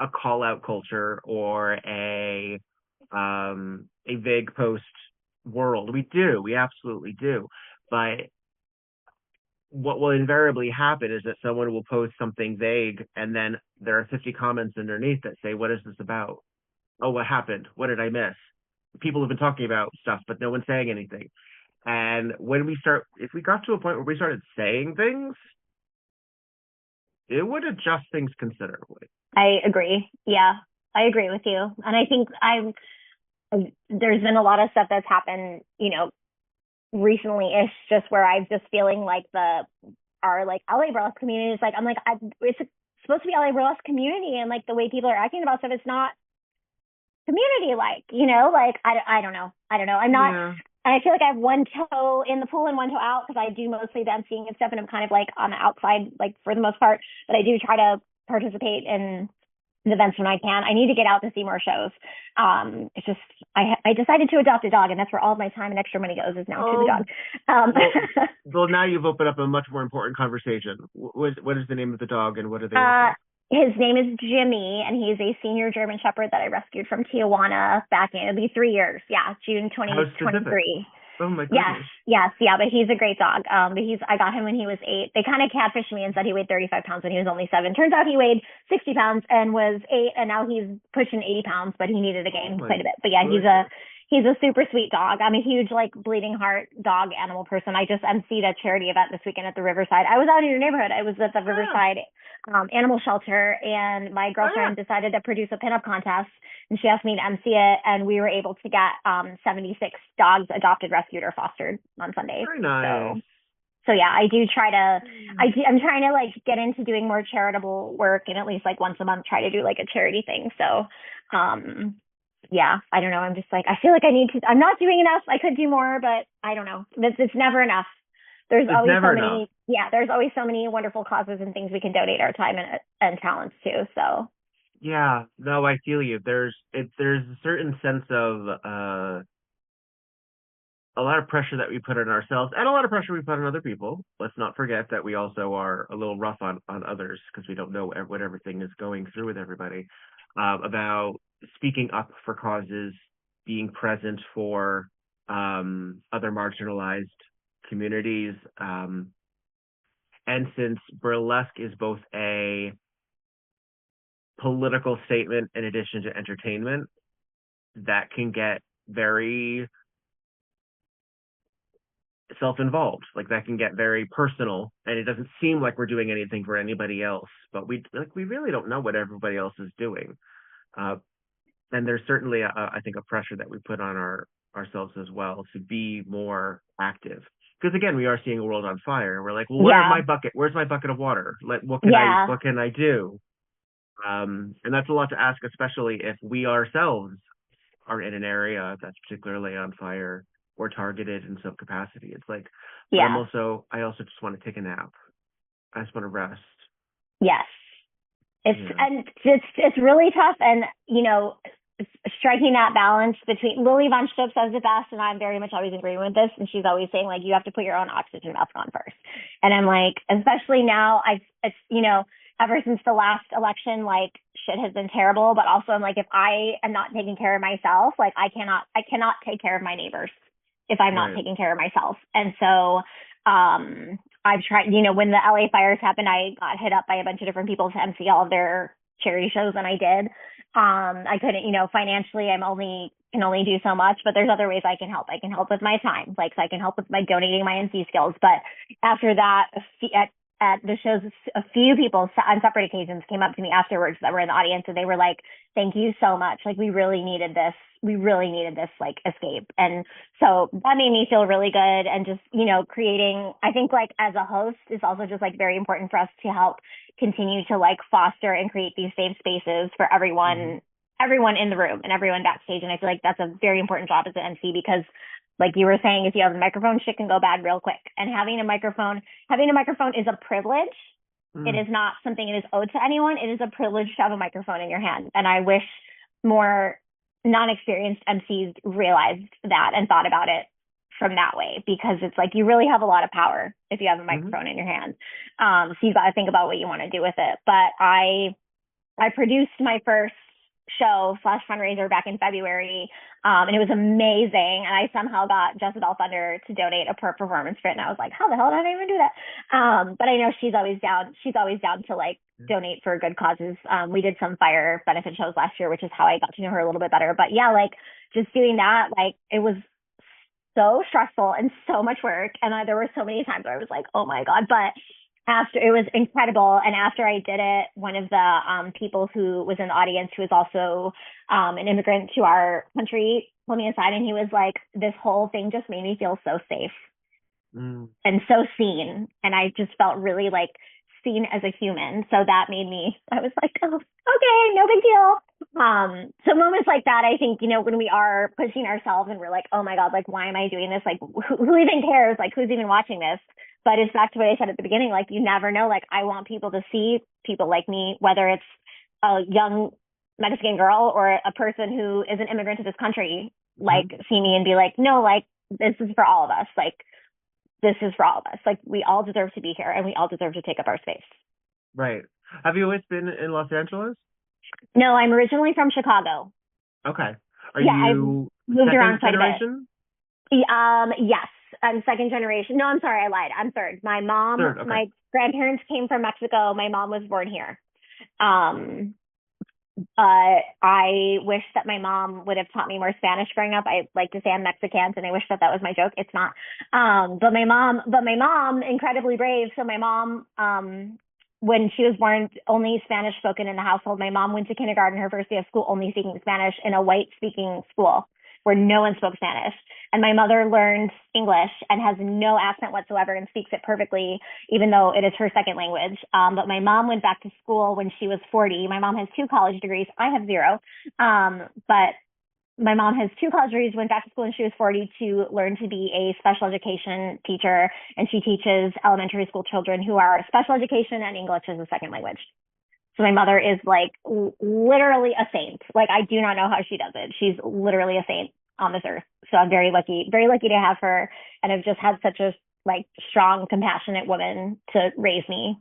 a call out culture or a vague post world. We do. We absolutely do. But what will invariably happen is that someone will post something vague and then there are 50 comments underneath that say, what is this about? Oh, what happened? What did I miss? People have been talking about stuff, but no one's saying anything. And if we got to a point where we started saying things, it would adjust things considerably. I agree. Yeah, I agree with you. And I think there's been a lot of stuff that's happened, recently-ish, just where I'm just feeling like our LA burlesque community is it's supposed to be LA burlesque community, and like the way people are acting about stuff, it's not community I don't know. I'm not. Yeah. And I feel like I have one toe in the pool and one toe out because I do mostly the emceeing and stuff, and I'm kind of like on the outside, like for the most part. But I do try to participate in the events when I can. I need to get out to see more shows. It's just I decided to adopt a dog, and that's where all of my time and extra money goes, is now to the dog. Well, now you've opened up a much more important conversation. What is the name of the dog, and what are they? His name is Jimmy, and he's a senior German Shepherd that I rescued from Tijuana back in, it'll be 3 years. Yeah, June 2023. Oh my goodness. Yes, but he's a great dog. But I got him when he was 8. They kind of catfished me and said he weighed 35 pounds when he was only 7. Turns out he weighed 60 pounds and was 8, and now he's pushing 80 pounds, but he needed to gain quite a bit. But yeah, he's a super sweet dog. I'm a huge bleeding heart dog animal person. I just emceed a charity event this weekend at the Riverside. I was out in your neighborhood. I was at the Riverside animal shelter, and my girlfriend decided to produce a pinup contest, and she asked me to emcee it, and we were able to get 76 dogs adopted, rescued, or fostered on Sunday. Very nice. So yeah, I do try to. I'm trying to get into doing more charitable work, and at least once a month try to do a charity thing. So, yeah, I don't know. I'm just I feel like I need to. I'm not doing enough. I could do more, but I don't know. It's never enough. There's always so many. Yeah, there's always so many wonderful causes and things we can donate our time and talents to. So. Yeah, no, I feel you. There's a certain sense of a lot of pressure that we put on ourselves, and a lot of pressure we put on other people. Let's not forget that we also are a little rough on others because we don't know what everything is going through with everybody. About speaking up for causes, being present for other marginalized communities. And since burlesque is both a political statement in addition to entertainment, that can get very self-involved. That can get very personal, and it doesn't seem like we're doing anything for anybody else, but we really don't know what everybody else is doing. And there's certainly I think a pressure that we put on ourselves as well to be more active. Because again, we are seeing a world on fire. We're like, well, where's my bucket of water? What can I do? And that's a lot to ask, especially if we ourselves are in an area that's particularly on fire or targeted in some capacity. It's I also just want to take a nap. I just want to rest. Yes. And it's really tough, and striking that balance between. Lily Von Stop says it best, and I'm very much always agreeing with this, and she's always saying you have to put your own oxygen mask on first. And I'm especially now, ever since the last election, shit has been terrible, but also I'm if I am not taking care of myself, I cannot take care of my neighbors if I'm not taking care of myself. And so I've tried, when the LA fires happened, I got hit up by a bunch of different people to emcee all of their charity shows, and I did. I couldn't, financially, can only do so much, but there's other ways I can help. I can help with my time, so I can help with my donating my MC skills. But after that, at the shows, a few people on separate occasions came up to me afterwards that were in the audience, and they were like, "Thank you so much. We really needed this really needed this like escape. And so that made me feel really good. And just, you know, creating, I think like as a host is also just like very important for us to help continue to like foster and create these safe spaces for everyone, everyone in the room and everyone backstage. And I feel like that's a very important job as an MC, because like you were saying, if you have a microphone, shit can go bad real quick. And having a microphone is a privilege. It is not something that is owed to anyone. It is a privilege to have a microphone in your hand. And I wish more non-experienced MCs realized that and thought about it from that way, because it's like you really have a lot of power if you have a microphone in your hand. So you got to think about what you want to do with it. But I produced my first show / fundraiser back in February, and it was amazing. And I somehow got Jezebel Thunder to donate a per performance for it, and I was like, how the hell did I even do that? But I know she's always down to like donate for good causes. We did some fire benefit shows last year, which is how I got to know her a little bit better. But yeah, like just doing that, like it was so stressful and so much work, and there were so many times where I was like, oh my God. But after, it was incredible. And after I did it, one of the people who was in the audience, who was also an immigrant to our country, pulled me aside, and he was like, this whole thing just made me feel so safe and so seen. And I just felt really like seen as a human. So that made me, I was like, oh, okay, no big deal. So moments like that, I think, you know, when we are pushing ourselves and we're like, oh my God, like, why am I doing this? Like, who even cares? Like, who's even watching this? But it's back to what I said at the beginning, like, you never know. Like, I want people to see people like me, whether it's a young Mexican girl or a person who is an immigrant to this country, like, see me and be like, no, like, this is for all of us. Like, this is for all of us. Like, we all deserve to be here, and we all deserve to take up our space. Right. Have you always been in Los Angeles? No, I'm originally from Chicago. Okay. Are Yeah, you I've moved around quite generation? a bit. Yes. I'm second generation. No, I'm sorry, I lied. I'm third. My mom, Third, okay. my grandparents came from Mexico. My mom was born here. I wish that my mom would have taught me more Spanish growing up. I like to say I'm Mexican, and I wish that was my joke. It's not. But my mom, incredibly brave. So my mom, when she was born, only Spanish spoken in the household. My mom went to kindergarten, her first day of school, only speaking Spanish in a white speaking school where no one spoke Spanish. And my mother learned English and has no accent whatsoever and speaks it perfectly, even though it is her second language. But my mom went back to school when she was 40. My mom has 2 college degrees. I have 0. But my mom has 2 college degrees, went back to school when she was 40 to learn to be a special education teacher. And she teaches elementary school children who are special education and English as a second language. So my mother is like literally a saint. Like, I do not know how she does it. She's literally a saint on this earth. So I'm very lucky to have her. And I've just had such a like strong, compassionate woman to raise me.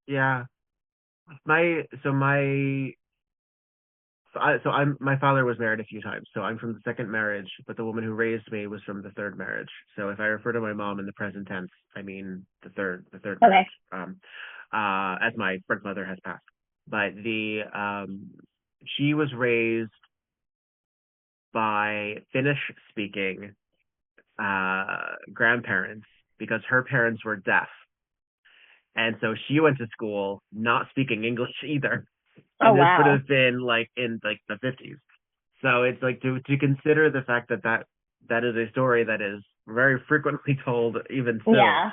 Yeah. My father was married a few times. So I'm from the second marriage, but the woman who raised me was from the third marriage. So if I refer to my mom in the present tense, I mean the third marriage. As my birth mother has passed. But she was raised by Finnish speaking grandparents because her parents were deaf. And so she went to school not speaking English either. And this would have been like in like the 50s. So it's like to consider the fact that is a story that is very frequently told even still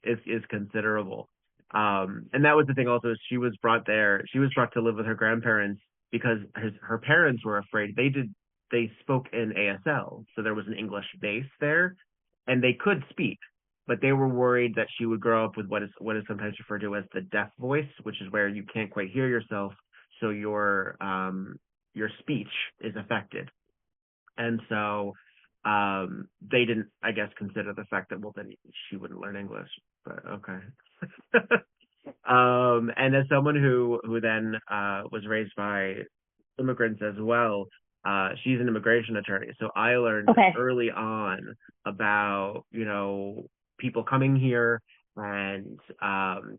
is considerable. And that was the thing also, is she was brought to live with her grandparents because her parents were afraid. They spoke in ASL, so there was an English base there, and they could speak, but they were worried that she would grow up with what is sometimes referred to as the deaf voice, which is where you can't quite hear yourself, so your speech is affected. And so they didn't, I guess, consider the fact that, well, then she wouldn't learn English. But okay. And as someone who then was raised by immigrants as well, she's an immigration attorney. So I learned early on about, you know, people coming here and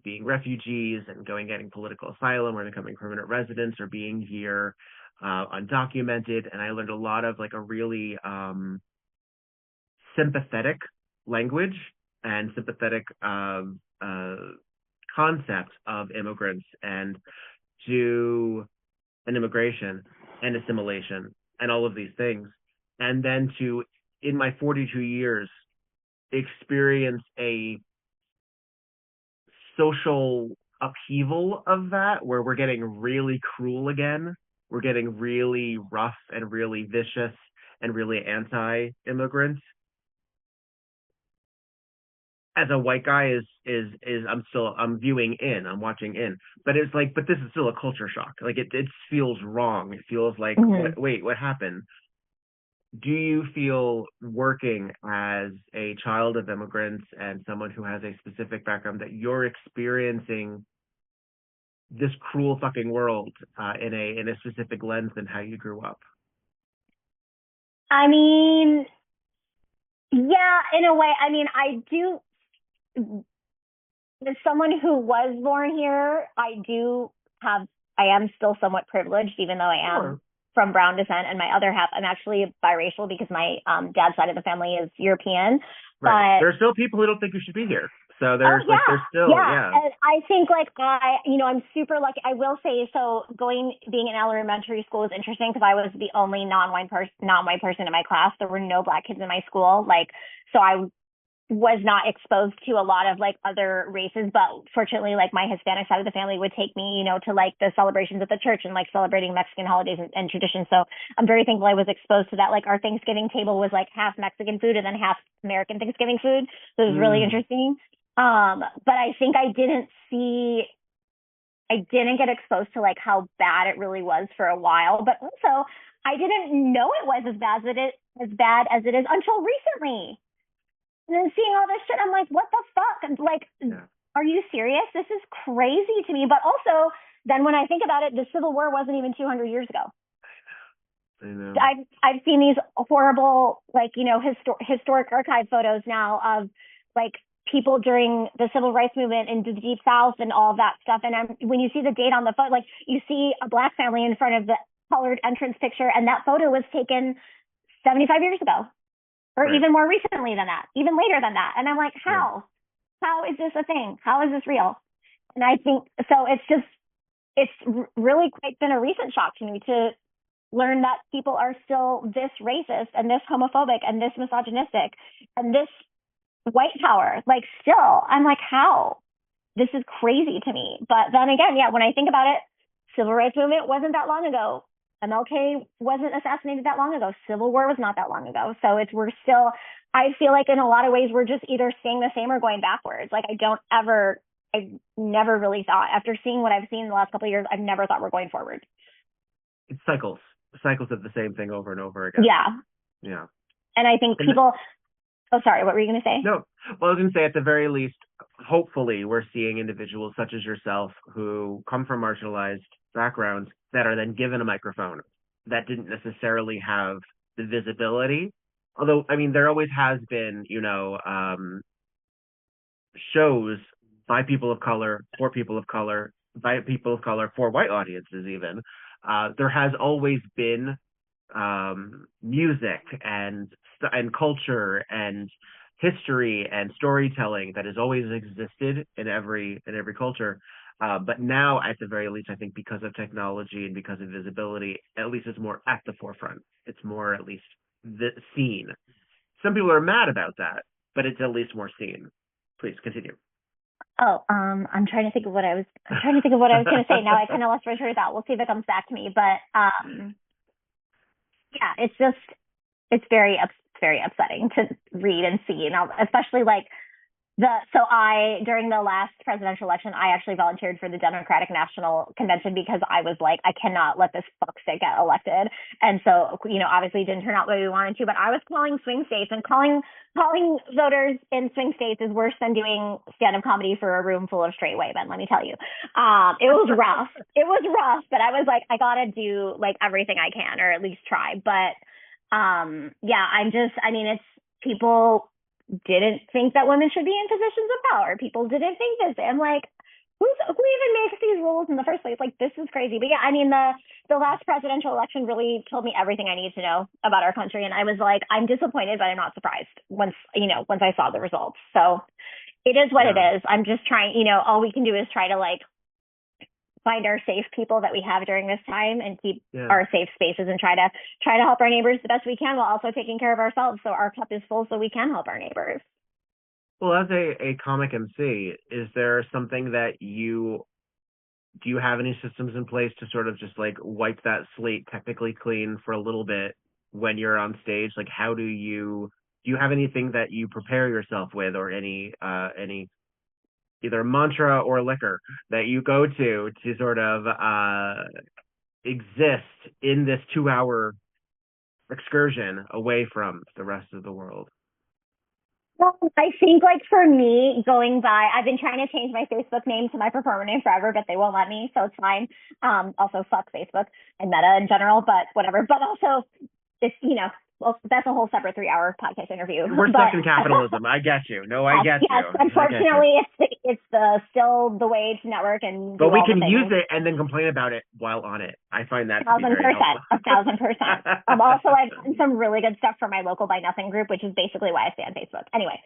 being refugees and getting political asylum or becoming permanent residents or being here undocumented. And I learned a lot of like a really sympathetic language and sympathetic concept of immigrants and to an immigration and assimilation. and all of these things. And then to, in my 42 years, experience a social upheaval of that, where we're getting really cruel again. We're getting really rough and really vicious and really anti-immigrant. As a white guy I'm viewing in, I'm watching in, but it's like, but this is still a culture shock. Like it feels wrong. It feels like, wait, what happened? Do you feel, working as a child of immigrants and someone who has a specific background, that you're experiencing this cruel fucking world in a specific lens than how you grew up? I mean, yeah, in a way. I mean, I do. As someone who was born here, I am still somewhat privileged, even though I am from brown descent, and my other half, I'm actually biracial because my dad's side of the family is European. Right. But There's still people who don't think you should be here. So there's there's still, yeah. And I think like I'm super lucky. I will say, so being in elementary school was interesting because I was the only non-white person in my class. There were no black kids in my school. So I was not exposed to a lot of like other races, but fortunately, like my Hispanic side of the family would take me, to like the celebrations at the church and like celebrating Mexican holidays and traditions. So I'm very thankful I was exposed to that. Like our Thanksgiving table was like half Mexican food and then half American Thanksgiving food. So it was really interesting. But I think I didn't get exposed to like how bad it really was for a while, but also I didn't know it was as bad as it is until recently. And then seeing all this shit, I'm like, what the fuck? And like, Are you serious? This is crazy to me. But also, then when I think about it, the Civil War wasn't even 200 years ago. I know. I've seen these horrible, like, historic archive photos now of like people during the Civil Rights Movement in the Deep South and all of that stuff. And when you see the date on the photo, like you see a black family in front of the colored entrance picture, and that photo was taken 75 years ago. Or even more recently than that, even later than that. And I'm like, how? How is this a thing? How is this real? And I think, so it's really quite been a recent shock to me to learn that people are still this racist and this homophobic and this misogynistic and this white power. Like still, I'm like, how? This is crazy to me. But then again, when I think about it, Civil Rights Movement wasn't that long ago. MLK wasn't assassinated that long ago. Civil War was not that long ago. So I feel like in a lot of ways, we're just either staying the same or going backwards. Like I never really thought, after seeing what I've seen in the last couple of years, I've never thought we're going forward. It's cycles of the same thing over and over again. Yeah. And I think people, sorry, what were you going to say? No, well, I was going to say, at the very least, hopefully we're seeing individuals such as yourself who come from marginalized backgrounds that are then given a microphone that didn't necessarily have the visibility. Although, I mean, there always has been, shows by people of color, for people of color, by people of color, for white audiences even. There has always been music and culture and history and storytelling that has always existed in every culture. But now, at the very least, I think because of technology and because of visibility, at least it's more at the forefront. It's more at least seen. Some people are mad about that, but it's at least more seen. Please continue. Oh, I'm trying to think of what I was going to say. Now I kind of lost my train of thought. We'll see if it comes back to me. But it's very upsetting to read and see, especially like during the last presidential election, I actually volunteered for the Democratic National Convention because I was like, I cannot let this fuckstick get elected. And so, obviously it didn't turn out the way we wanted to, but I was calling swing states, and calling voters in swing states is worse than doing stand-up comedy for a room full of straight white men, let me tell you. It was rough. But I was like, I gotta do like everything I can, or at least try. But it's people didn't think that women should be in positions of power. People didn't think this. I'm like, who even makes these rules in the first place? Like, this is crazy. But the last presidential election really told me everything I need to know about our country. And I was like, I'm disappointed, but I'm not surprised once I saw the results. So it is what it is. I'm just trying, all we can do is try to like find our safe people that we have during this time and keep Yeah. our safe spaces and try to help our neighbors the best we can while also taking care of ourselves so our cup is full so we can help our neighbors. Well, as a comic MC, is there something that do you have any systems in place to sort of just like wipe that slate technically clean for a little bit when you're on stage? Like, how do you have anything that you prepare yourself with, or any either mantra or liquor that you go to sort of exist in this 2-hour excursion away from the rest of the world? Well, I think like for me, going by, I've been trying to change my Facebook name to my performer name forever, but they won't let me, so it's fine. Also fuck Facebook and Meta in general, but whatever. But also, it's, well, that's a whole separate 3-hour podcast interview. We're stuck in capitalism. I get you. No, I get yes, you. Unfortunately, it's still the way to network and. But we can use it and then complain about it while on it. I find that 1,000%. Also, I've done some really good stuff for my local Buy Nothing group, which is basically why I stay on Facebook. Anyway,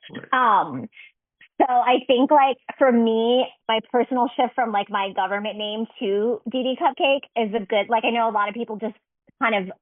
so I think like for me, my personal shift from like my government name to DeeDee Cupcake is a good. Like I know a lot of people just kind of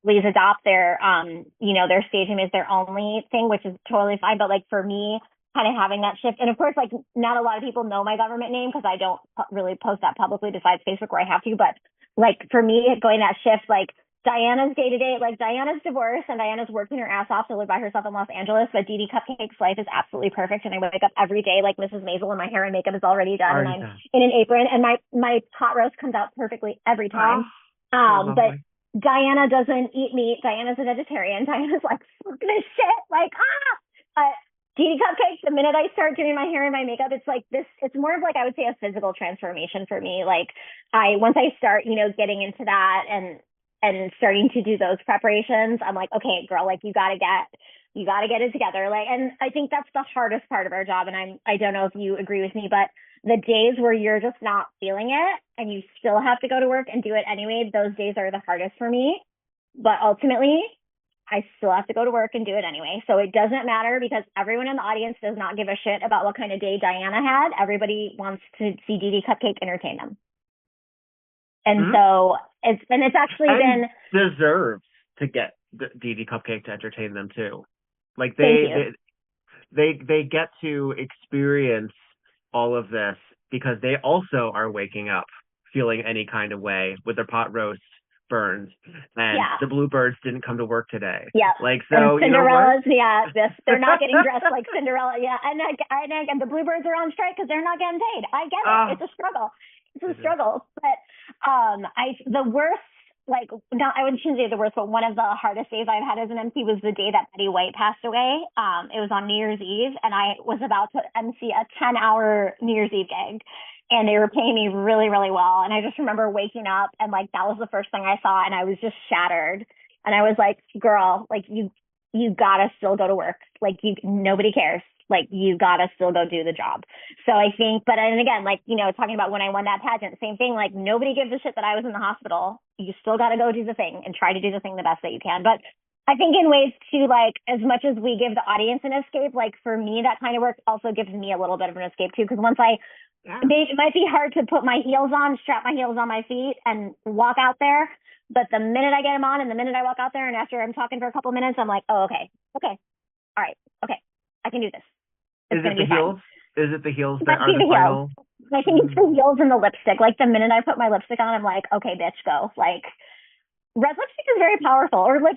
please adopt their their stage name as their only thing, which is totally fine. But like for me, kind of having that shift, and of course, like not a lot of people know my government name because I don't really post that publicly besides Facebook where I have to. But like for me, going that shift, like Diana's day to day, like Diana's divorced and Diana's working her ass off to live by herself in Los Angeles, but DeeDee Cupcake's life is absolutely perfect. And I wake up every day like Mrs. Maisel and my hair and makeup is already done, and I'm in an apron, and my pot roast comes out perfectly every time. But Diana doesn't eat meat. Diana's a vegetarian. Diana's like, fuck this shit. Like, DeeDee Cupcake, the minute I start doing my hair and my makeup, it's like this, it's more of like, I would say a physical transformation for me. Like once I start, getting into that and starting to do those preparations, I'm like, okay, girl, like you gotta get it together. Like, and I think that's the hardest part of our job. And I don't know if you agree with me, but the days where you're just not feeling it and you still have to go to work and do it anyway, those days are the hardest for me. But ultimately, I still have to go to work and do it anyway. So it doesn't matter because everyone in the audience does not give a shit about what kind of day Diana had. Everybody wants to see DeeDee Cupcake entertain them. And so it's actually been deserves to get DeeDee Cupcake to entertain them too. Like they get to experience all of this because they also are waking up feeling any kind of way with their pot roast burned and the bluebirds didn't come to work today. Yeah. Like, so, and Cinderella's, they're not getting dressed like Cinderella. Yeah. And the bluebirds are on strike because they're not getting paid. I get it. It's a struggle. But the worst, like, no, I shouldn't say the worst, but one of the hardest days I've had as an MC was the day that Betty White passed away. It was on New Year's Eve, and I was about to MC a 10-hour New Year's Eve gig, and they were paying me really, really well. And I just remember waking up, and like that was the first thing I saw, and I was just shattered. And I was like, "Girl, like you gotta still go to work. Like nobody cares. Like you gotta still go do the job." So I think, but and again, like talking about when I won that pageant, same thing. Like nobody gives a shit that I was in the hospital. You still gotta go do the thing and try to do the thing the best that you can. But I think in ways too, like as much as we give the audience an escape, like for me that kind of work also gives me a little bit of an escape too. Because once it might be hard to put my heels on, strap my heels on my feet, and walk out there. But the minute I get them on, and the minute I walk out there, and after I'm talking for a couple minutes, I'm like, oh, okay, all right, okay, I can do this. Is it the heels? Is it the heels that are the final? I think it's the heels and the lipstick. Like the minute I put my lipstick on, I'm like, okay, bitch, go. Like red lipstick is very powerful. Red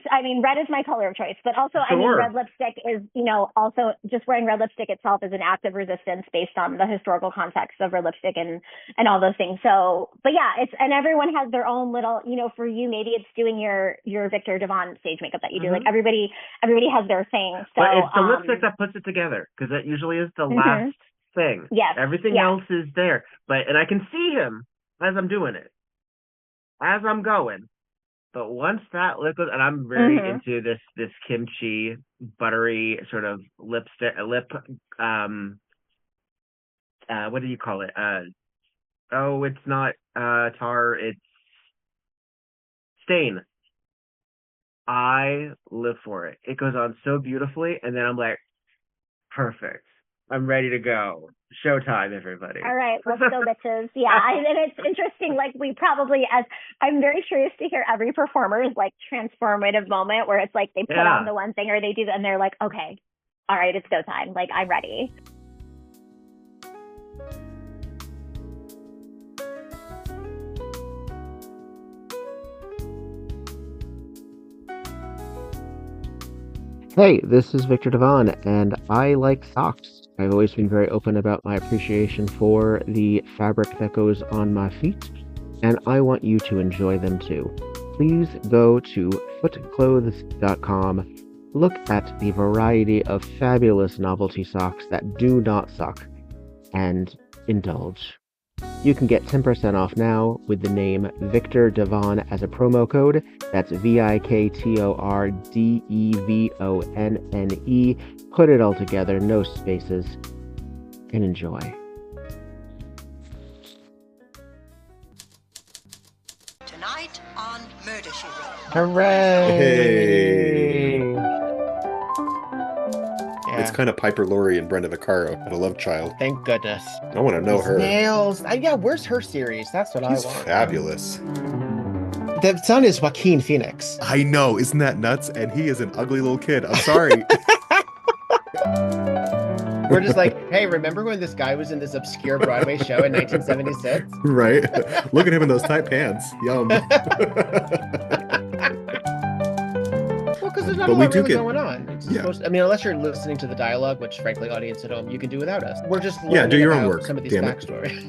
is my color of choice, but also red lipstick is, also just wearing red lipstick itself is an act of resistance based on the historical context of red lipstick and all those things. So, but yeah, and everyone has their own little, for you, maybe it's doing your Viktor Devonne stage makeup that you do. Like everybody has their thing. So but it's the lipstick that puts it together because that usually is the last thing. Yes. Everything else is there. And I can see him as I'm doing it, as I'm going. But once that liquid, and I'm very into this kimchi buttery sort of what do you call it? It's not tar, it's stain. I live for it. It goes on so beautifully, and then I'm like, perfect. I'm ready to go. Showtime, everybody. All right, let's go, bitches. Yeah, and it's interesting. Like I'm very curious to hear every performer's like transformative moment where it's like they put on the one thing or they do, and they're like, okay, all right, it's go time. Like I'm ready. Hey, this is Viktor Devonne, and I like socks. I've always been very open about my appreciation for the fabric that goes on my feet, and I want you to enjoy them too. Please go to footclothes.com, look at the variety of fabulous novelty socks that do not suck, and indulge. You can get 10% off now with the name Viktor Devonne as a promo code. That's VIKTORDEVONNE. Put it all together, no spaces, and enjoy. Tonight on Murder, She Wrote. Hooray! Hey. Yeah. It's kind of Piper Laurie and Brenda Vaccaro at A Love Child. Thank goodness. I want to know These her. nails. Yeah, where's her series? That's what She's I want. fabulous. The son is Joaquin Phoenix. I know, isn't that nuts? And he is an ugly little kid. I'm sorry. We're just like, hey, remember when this guy was in this obscure Broadway show in 1976? Right? Look at him in those tight pants. Yum. Well, because there's not But a we lot do really get- going on. It's supposed I mean, unless you're listening to the dialogue, which frankly, audience at home, you can do without us. We're just learning do your own about work, some of these damn it. backstory.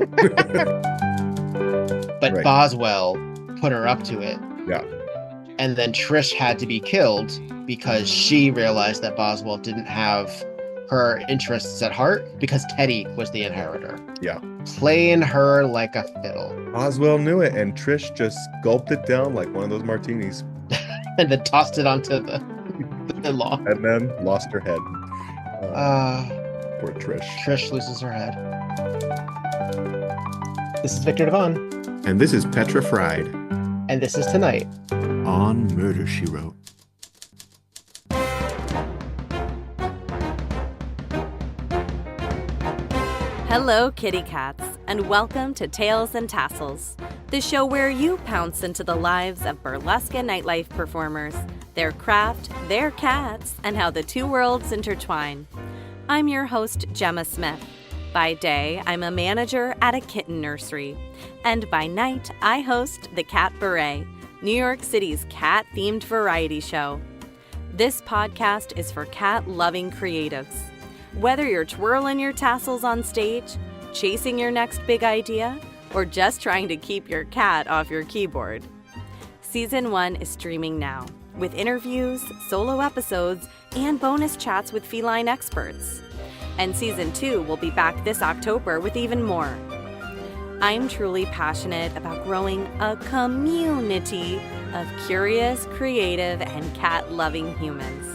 But Right. Boswell put her up to it. Yeah. And then Trish had to be killed because she realized that Boswell didn't have her interests at heart because Teddy was the inheritor. Yeah. Playing her like a fiddle. Oswell knew it, and Trish just gulped it down like one of those martinis. And then tossed it onto the lawn. And then lost her head. Poor Trish. Trish loses her head. This is Viktor Devonne. And this is Petra Fried. And this is Tonight on Murder, She Wrote. Hello, kitty cats, and welcome to Tales and Tassels, the show where you pounce into the lives of burlesque and nightlife performers, their craft, their cats, and how the two worlds intertwine. I'm your host, Gemma Smith. By day, I'm a manager at a kitten nursery, and by night, I host the Cat Beret, New York City's cat-themed variety show. This podcast is for cat-loving creatives. Whether you're twirling your tassels on stage, chasing your next big idea, or just trying to keep your cat off your keyboard. Season 1 is streaming now, with interviews, solo episodes, and bonus chats with feline experts. And Season 2 will be back this October with even more. I'm truly passionate about growing a community of curious, creative, and cat-loving humans.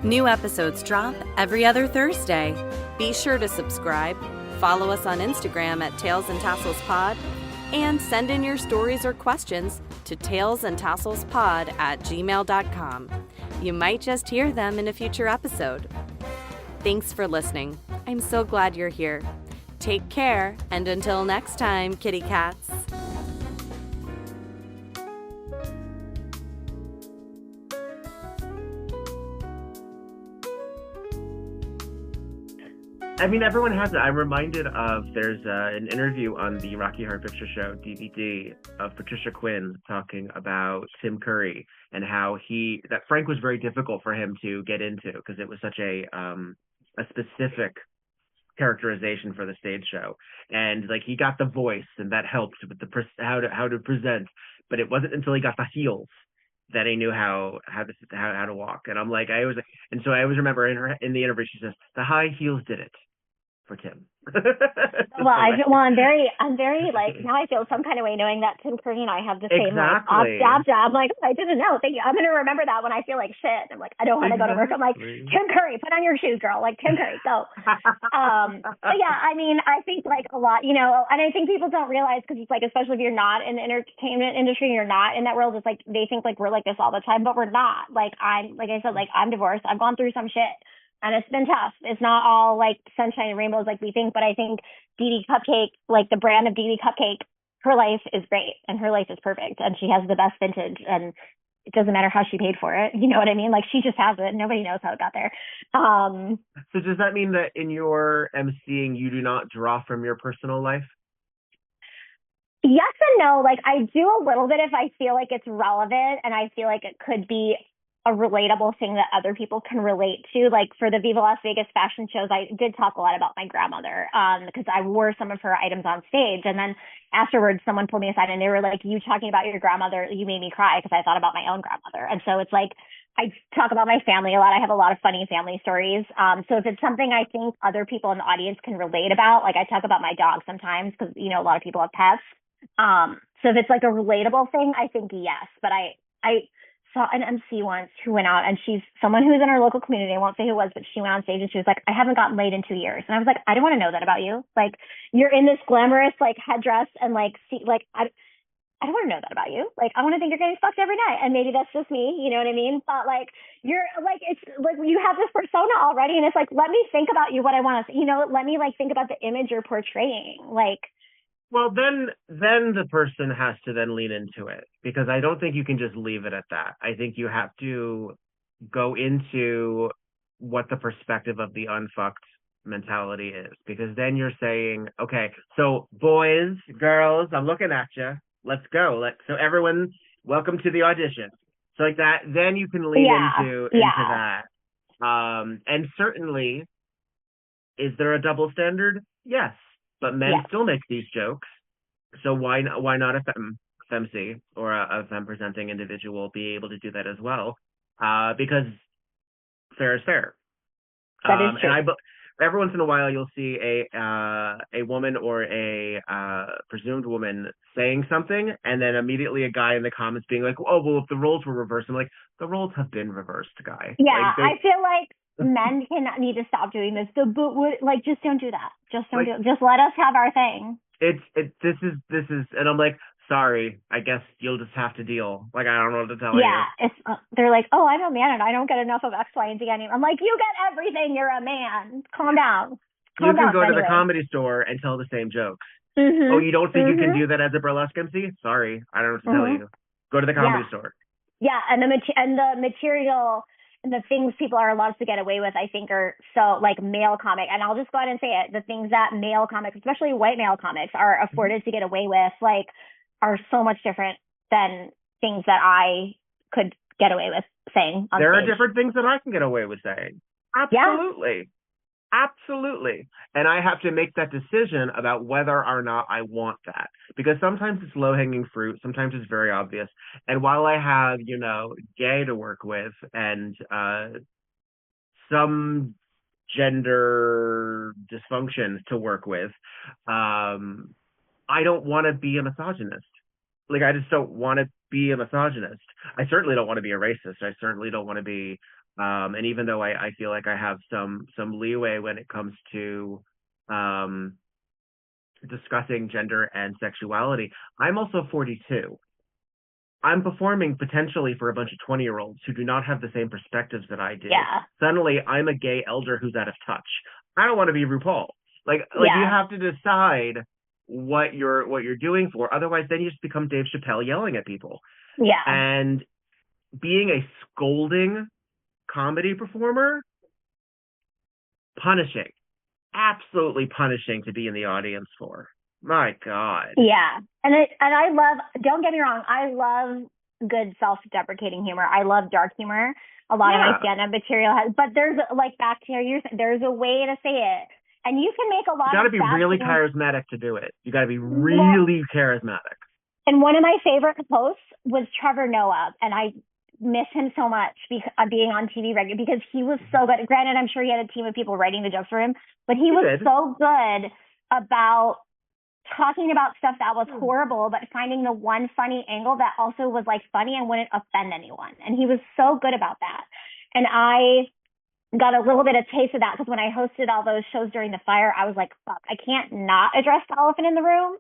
New episodes drop every other Thursday. Be sure to subscribe, follow us on Instagram at Tails and Tassels Pod, and send in your stories or questions to tailsandtasselspod@gmail.com. You might just hear them in a future episode. Thanks for listening. I'm so glad you're here. Take care, and until next time, kitty cats. I mean, everyone has it. I'm reminded of there's an interview on the Rocky Horror Picture Show DVD of Patricia Quinn talking about Tim Curry and how that Frank was very difficult for him to get into because it was such a specific characterization for the stage show, and like he got the voice and that helped with the how to present, but it wasn't until he got the heels that he knew how to walk. And I'm like, I always remember in the interview she says the high heels did it for Tim. Well, I'm very like, now I feel some kind of way knowing that Tim Curry and I have the same Exactly. like job. Like, I didn't know. Thank you. I'm gonna remember that when I feel like shit. I'm like, I don't want to go to work. I'm like, Tim Curry, put on your shoes, girl. Like, Tim Curry, go. But yeah, I mean, I think like a lot, and I think people don't realize because it's like, especially if you're not in the entertainment industry, you're not in that world. It's like they think like we're like this all the time, but we're not. Like I said, like I'm divorced. I've gone through some shit. And it's been tough. It's not all like sunshine and rainbows like we think, but I think DeeDee Cupcake, like the brand of DeeDee Cupcake, her life is great and her life is perfect and she has the best vintage and it doesn't matter how she paid for it. You know what I mean? Like she just has it. Nobody knows how it got there. So does that mean that in your emceeing, you do not draw from your personal life? Yes and no. Like I do a little bit if I feel like it's relevant and I feel like it could be a relatable thing that other people can relate to. Like for the Viva Las Vegas fashion shows, I did talk a lot about my grandmother because I wore some of her items on stage. And then afterwards, someone pulled me aside and they were like, you talking about your grandmother, you made me cry because I thought about my own grandmother. And so it's like, I talk about my family a lot. I have a lot of funny family stories. So if it's something I think other people in the audience can relate about, like I talk about my dog sometimes because, you know, a lot of people have pets. So if it's like a relatable thing, I think yes. But I saw an MC once who went out and she's someone who's in our local community. I won't say who it was, but she went on stage and she was like, I haven't gotten laid in 2 years. And I was like, I don't want to know that about you. Like you're in this glamorous like headdress and like see like I don't want to know that about you. Like I want to think you're getting fucked every night. And maybe that's just me, you know what I mean? But like you're like it's like you have this persona already and it's like let me think about you what I want to you know, let me like think about the image you're portraying. Like well, then the person has to then lean into it because I don't think you can just leave it at that. I think you have to go into what the perspective of the unfucked mentality is because then you're saying, okay, so boys, girls, I'm looking at you. Let's go. So everyone, welcome to the audition. So like that, then you can lean into that. And certainly, is there a double standard? Yes. But men still make these jokes, so why not a femc or a femme presenting individual be able to do that as well? Because fair is fair. That is true. And every once in a while you'll see a woman or a presumed woman saying something, and then immediately a guy in the comments being like, "Oh, well, if the roles were reversed," I'm like, "The roles have been reversed, guy." Yeah, like, I feel like men need to stop doing this. Like, just don't do that. Just don't do it. Just let us have our thing. This is, and I'm like, sorry, I guess you'll just have to deal. Like, I don't know what to tell you. Yeah, they're like, oh, I'm a man and I don't get enough of X, Y, and Z anymore. I'm like, you get everything. You're a man. Calm down. You can go to the comedy store and tell the same jokes. Mm-hmm. Oh, you don't think you can do that as a burlesque MC? Sorry, I don't know what to tell you. Go to the comedy store. Yeah, and the material and the things people are allowed to get away with, I think, are so like male comic. And I'll just go ahead and say it: the things that male comics, especially white male comics, are afforded to get away with, like, are so much different than things that I could get away with saying on stage. There are different things that I can get away with saying. Absolutely. Yeah. Absolutely. And I have to make that decision about whether or not I want that. Because sometimes it's low-hanging fruit. Sometimes it's very obvious. And while I have, gay to work with and some gender dysfunctions to work with, I don't want to be a misogynist. Like, I just don't want to be a misogynist. I certainly don't want to be a racist. I certainly don't want to be... and even though I feel like I have some leeway when it comes to discussing gender and sexuality, I'm also 42. I'm performing potentially for a bunch of 20-year-olds who do not have the same perspectives that I do. Yeah. Suddenly, I'm a gay elder who's out of touch. I don't want to be RuPaul. Like you have to decide what you're doing for. Otherwise, then you just become Dave Chappelle yelling at people. Yeah. And being a scolding comedy performer, punishing, absolutely punishing to be in the audience for. My God. Yeah. And I love, don't get me wrong, I love good self-deprecating humor. I love dark humor. A lot of my stand-up material has, but there's, like, back to your, there's a way to say it. And you can make a lot of... You got to be really charismatic to do it. You got to be really charismatic. And one of my favorite posts was Trevor Noah, and I miss him so much being on TV regularly because he was so good. Granted, I'm sure he had a team of people writing the jokes for him, but he was so good about talking about stuff that was horrible, but finding the one funny angle that also was, like, funny and wouldn't offend anyone. And he was so good about that. And I got a little bit of taste of that because when I hosted all those shows during the fire, I was like, fuck, I can't not address the elephant in the room.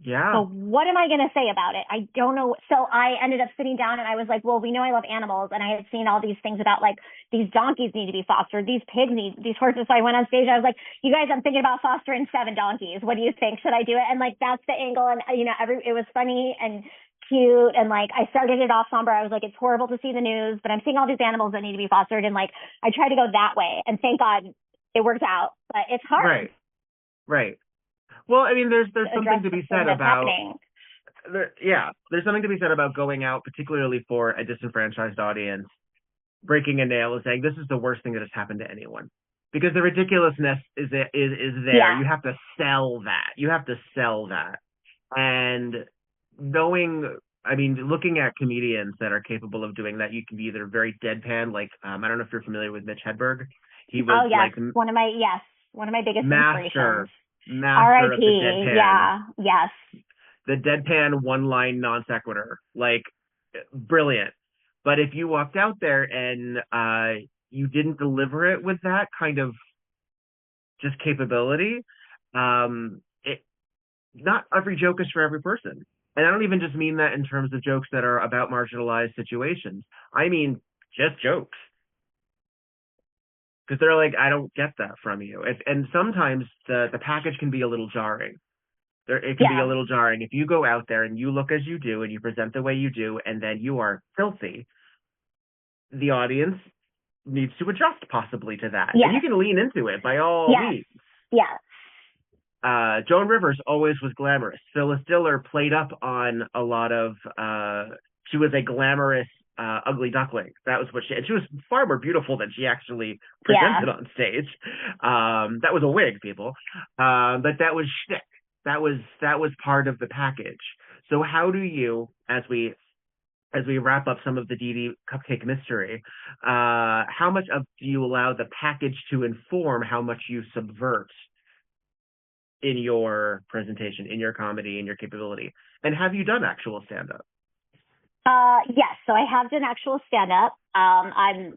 Yeah. So what am I going to say about it? I don't know. So I ended up sitting down and I was like, well, we know I love animals. And I had seen all these things about like these donkeys need to be fostered. These pigs need these horses. So I went on stage. I was like, you guys, I'm thinking about fostering 7 donkeys. What do you think? Should I do it? And like, that's the angle. And it was funny and cute. And like, I started it off somber. I was like, it's horrible to see the news, but I'm seeing all these animals that need to be fostered. And like, I tried to go that way and thank God it worked out, but it's hard. Right. Well, I mean, there's something to be said about there's something to be said about going out, particularly for a disenfranchised audience, breaking a nail and saying this is the worst thing that has happened to anyone, because the ridiculousness is there. Yeah. You have to sell that, and looking at comedians that are capable of doing that, you can be either very deadpan, like I don't know if you're familiar with Mitch Hedberg. He was one of my biggest inspirations. Master of R.I.P. the deadpan. Yeah. Yes. The deadpan one-line non sequitur, like brilliant. But if you walked out there and you didn't deliver it with that kind of just capability, not every joke is for every person. And I don't even just mean that in terms of jokes that are about marginalized situations. I mean just jokes. Because they're like, I don't get that from you. And sometimes the package can be a little jarring. It can be a little jarring. If you go out there and you look as you do and you present the way you do and then you are filthy, the audience needs to adjust possibly to that. Yes. And you can lean into it by all means. Yes. Joan Rivers always was glamorous. Phyllis Diller played up on a lot of, she was a glamorous ugly duckling. That was what she was far more beautiful than she actually presented on stage. That was a wig, people. But that was shtick. That was part of the package. So how do you, as we wrap up some of the DeeDee Cupcake mystery, how much do you allow the package to inform how much you subvert in your presentation, in your comedy, in your capability? And have you done actual stand-up? Yes, so I have done actual stand-up. I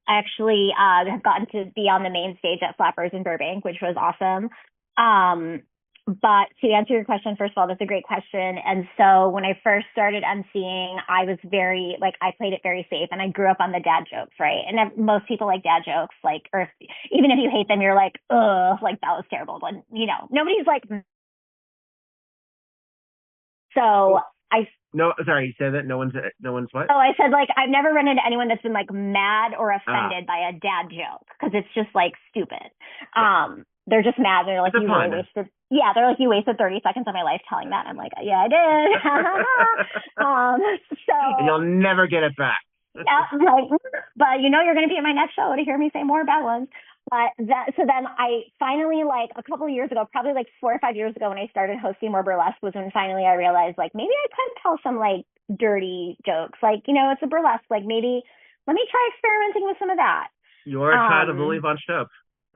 actually have gotten to be on the main stage at Flappers in Burbank, which was awesome. But to answer your question, first of all, that's a great question. And so when I first started emceeing, I was I played it very safe, and I grew up on the dad jokes, right? And most people like dad jokes, even if you hate them, you're like, ugh, like that was terrible. But, nobody's like, so No, sorry, you said that no one's what? Oh, I said I've never run into anyone that's been mad or offended by a dad joke, because it's just stupid. They're just mad. They're like, you really wasted. Yeah, they're like, you wasted 30 seconds of my life telling that. I'm like, yeah, I did. So and you'll never get it back. Yeah, but you're going to be at my next show to hear me say more bad ones. But so then I finally, a couple of years ago, probably 4 or 5 years ago, when I started hosting more burlesque, was when finally I realized maybe I could tell some dirty jokes. It's a burlesque. Maybe let me try experimenting with some of that. You're a child of Lily Von Shtupp.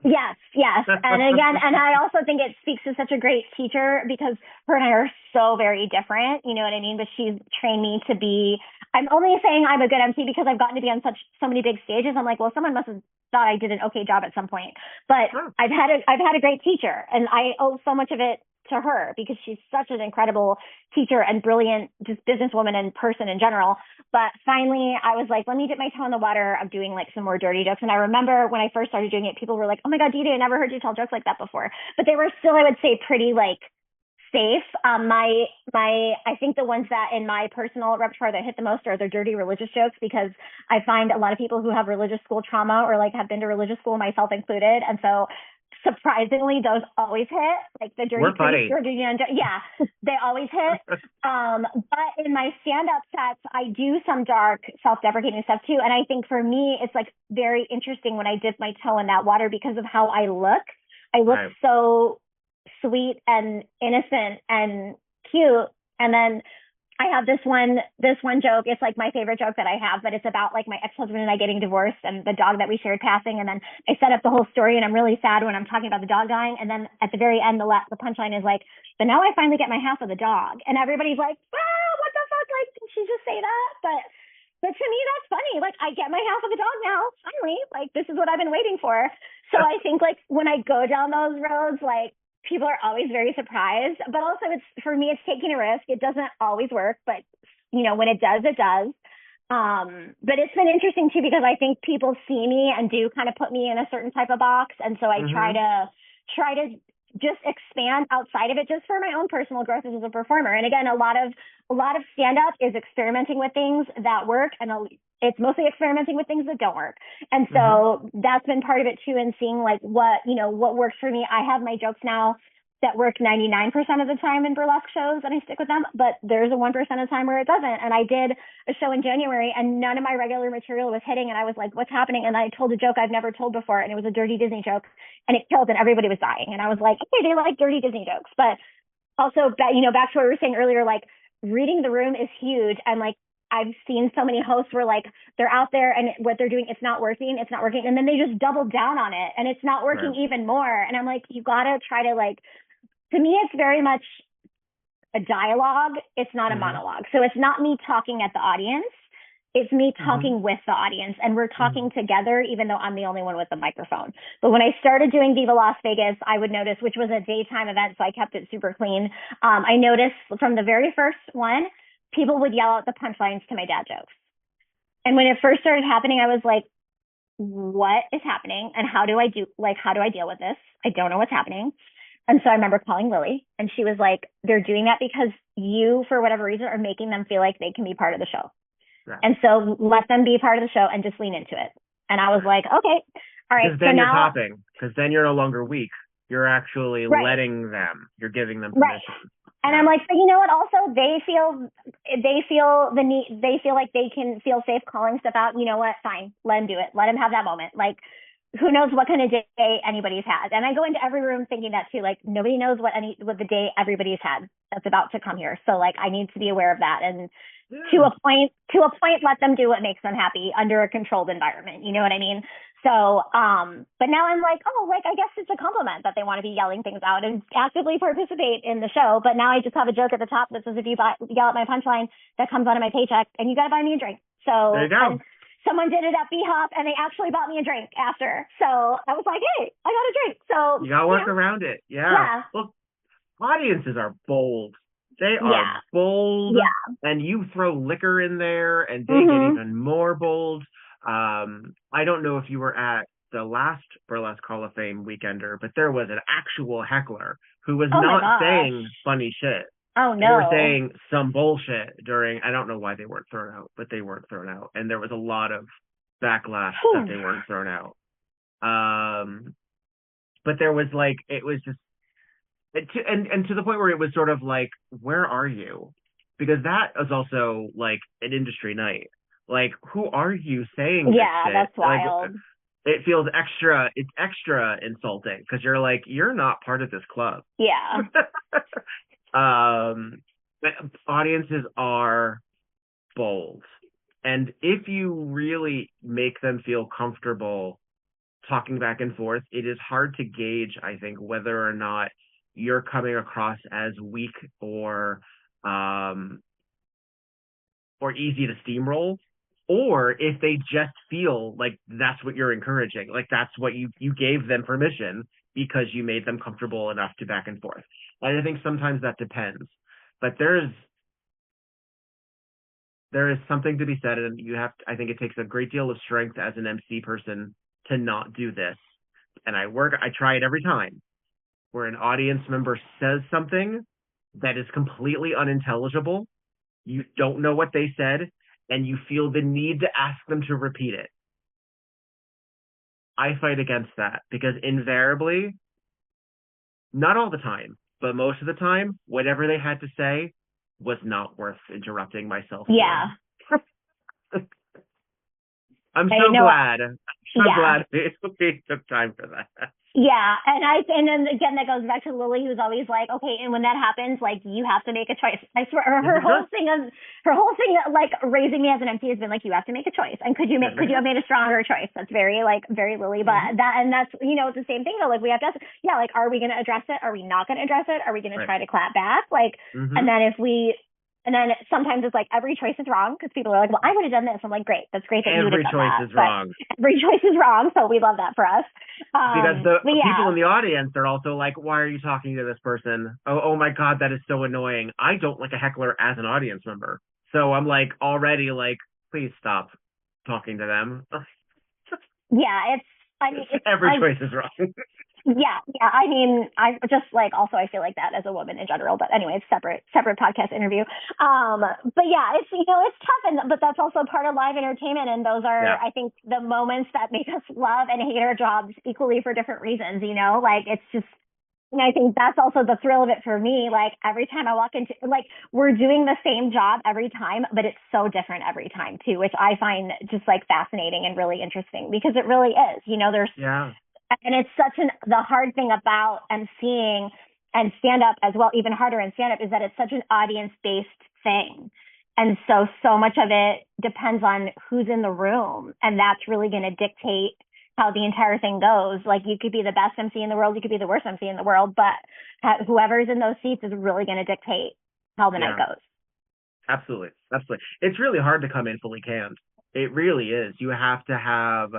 Yes. And again, and I also think it speaks to such a great teacher, because her and I are so very different, you know what I mean? But she's trained me to be, I'm only saying I'm a good MC because I've gotten to be on so many big stages. I'm like, well, someone must have thought I did an okay job at some point. But I've had a great teacher, and I owe so much of it to her, because she's such an incredible teacher and brilliant just businesswoman and person in general. But finally I was like, let me dip my toe in the water of doing some more dirty jokes. And I remember when I first started doing it, people were like, oh my God, DeeDee, I never heard you tell jokes like that before. But they were still, I would say, pretty safe. I think the ones that in my personal repertoire that hit the most are the dirty religious jokes, because I find a lot of people who have religious school trauma, or have been to religious school, myself included. And so surprisingly, those always hit, the dirty priest, they always hit. But in my stand-up sets, I do some dark, self-deprecating stuff too. And I think for me, it's very interesting when I dip my toe in that water, because of how I look. I look so sweet and innocent and cute. And then I have this one joke. It's my favorite joke that I have, but it's about my ex-husband and I getting divorced and the dog that we shared passing. And then I set up the whole story, and I'm really sad when I'm talking about the dog dying. And then at the very end, the punchline is but now I finally get my half of the dog. And everybody's like, ah, what the fuck? Did she just say that? But to me, that's funny. I get my half of the dog now, finally. This is what I've been waiting for. So I think when I go down those roads, people are always very surprised, but also for me, it's taking a risk. It doesn't always work, but when it does, it does. But it's been interesting too, because I think people see me and do kind of put me in a certain type of box. And so I try to just expand outside of it, just for my own personal growth as a performer. And again, a lot of stand-up is experimenting with things that work, and it's mostly experimenting with things that don't work. And so that's been part of it too, and seeing like what works for me. I have my jokes now that work 99% of the time in burlesque shows, and I stick with them, but there's a 1% of the time where it doesn't. And I did a show in January and none of my regular material was hitting, and I was like, what's happening? And I told a joke I've never told before, and it was a dirty Disney joke, and it killed, and everybody was dying. And I was like, okay, they like dirty Disney jokes. But also, back to what we were saying earlier, like reading the room is huge. And like, I've seen so many hosts where like they're out there and what they're doing, it's not working. And then they just double down on it and it's not working even more. And I'm like, you gotta try to like, to me, it's very much a dialogue. It's not a monologue. So it's not me talking at the audience. It's me talking with the audience, and we're talking together, even though I'm the only one with the microphone. But when I started doing Viva Las Vegas, I would notice, which was a daytime event, so I kept it super clean. I noticed from the very first one, people would yell out the punchlines to my dad jokes. And when it first started happening, I was like, what is happening? And how do I deal with this? I don't know what's happening. And so I remember calling Lily, and she was like, they're doing that because you, for whatever reason, are making them feel like they can be part of the show. Right. And so let them be part of the show and just lean into it. And I was like, okay, all right. Because then you're popping, because then you're no longer weak. You're actually letting them. You're giving them permission. Right. And I'm like, but you know what? Also, they feel the need. They feel like they can feel safe calling stuff out. You know what? Fine, let them do it. Let them have that moment. Like, who knows what kind of day anybody's had? And I go into every room thinking that too. Like, nobody knows what the day everybody's had that's about to come here. So like, I need to be aware of that. And to a point, let them do what makes them happy under a controlled environment. You know what I mean? So, but now I'm like, oh, like, I guess it's a compliment that they want to be yelling things out and actively participate in the show. But now I just have a joke at the top that says, if you yell at my punchline, that comes out of my paycheck, and you got to buy me a drink. So there you go. Someone did it at B-Hop, and they actually bought me a drink after. So I was like, hey, I got a drink. So you got to work around it. Yeah. Well, audiences are bold. They are bold. Yeah. And you throw liquor in there, and they get even more bold. I don't know if you were at the last Burlesque Hall of Fame weekender, but there was an actual heckler who was not saying funny shit. Oh, no. They were saying some bullshit during, I don't know why they weren't thrown out, but they weren't thrown out. And there was a lot of backlash that they weren't thrown out. But there was like, it was just, and to the point where it was sort of like, where are you? Because that is also like an industry night. Like, who are you saying this shit? That's wild. Like, it feels it's extra insulting because you're like, you're not part of this club. Yeah. But audiences are bold. And if you really make them feel comfortable talking back and forth, it is hard to gauge, I think, whether or not you're coming across as weak or easy to steamroll, or if they just feel like that's what you're encouraging, like that's what you gave them permission because you made them comfortable enough to back and forth. And I think sometimes that depends, but there is something to be said, and I think it takes a great deal of strength as an MC person to not do this. And I try it every time, where an audience member says something that is completely unintelligible, you don't know what they said, and you feel the need to ask them to repeat it. I fight against that, because invariably, not all the time, but most of the time, whatever they had to say was not worth interrupting myself. Yeah. I'm so glad. I'm glad we took time for that. Yeah, and then again, that goes back to Lily, who's always like, okay, and when that happens, like, you have to make a choice. I swear, her whole thing, like, raising me as an MC has been like, you have to make a choice. And could you have made a stronger choice? That's very Lily, but that's, it's the same thing though. Like, we have to, like, are we going to address it? Are we not going to address it? Are we going to try to clap back? Like, and then if we And then sometimes it's like every choice is wrong because people are like, well, I would have done this. I'm like, great, that's great that you would have done that. Every choice is wrong. Every choice is wrong, so we love that for us. Because the people in the audience are also like, why are you talking to this person? Oh my God, that is so annoying. I don't like a heckler as an audience member. So I'm like already like, please stop talking to them. Yeah, every choice is wrong. Yeah. I mean, I just like also I feel like that as a woman in general. But anyway, it's separate podcast interview. But yeah, it's it's tough, but that's also part of live entertainment, and those are I think the moments that make us love and hate our jobs equally for different reasons. Like it's just. And I think that's also the thrill of it for me. Like every time I walk into, like we're doing the same job every time, but it's so different every time too, which I find just like fascinating and really interesting because it really is. There's and it's the hard thing about emceeing and stand up as well, even harder in stand up, is that it's such an audience based thing. And so much of it depends on who's in the room, and that's really going to dictate how the entire thing goes. Like you could be the best MC in the world, you could be the worst MC in the world, but whoever's in those seats is really going to dictate how the night goes. Absolutely. It's really hard to come in fully canned. It really is. You have to have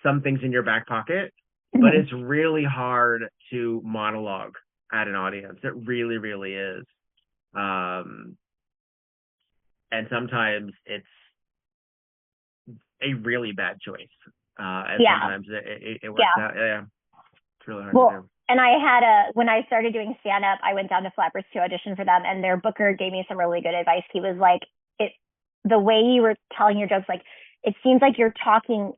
some things in your back pocket, but it's really hard to monologue at an audience. It really, really is. And sometimes it's a really bad choice. And sometimes it works out. Yeah. It's really hard to do. And when I started doing stand-up, I went down to Flappers to audition for them, and their booker gave me some really good advice. He was like, the way you were telling your jokes, like, it seems like you're talking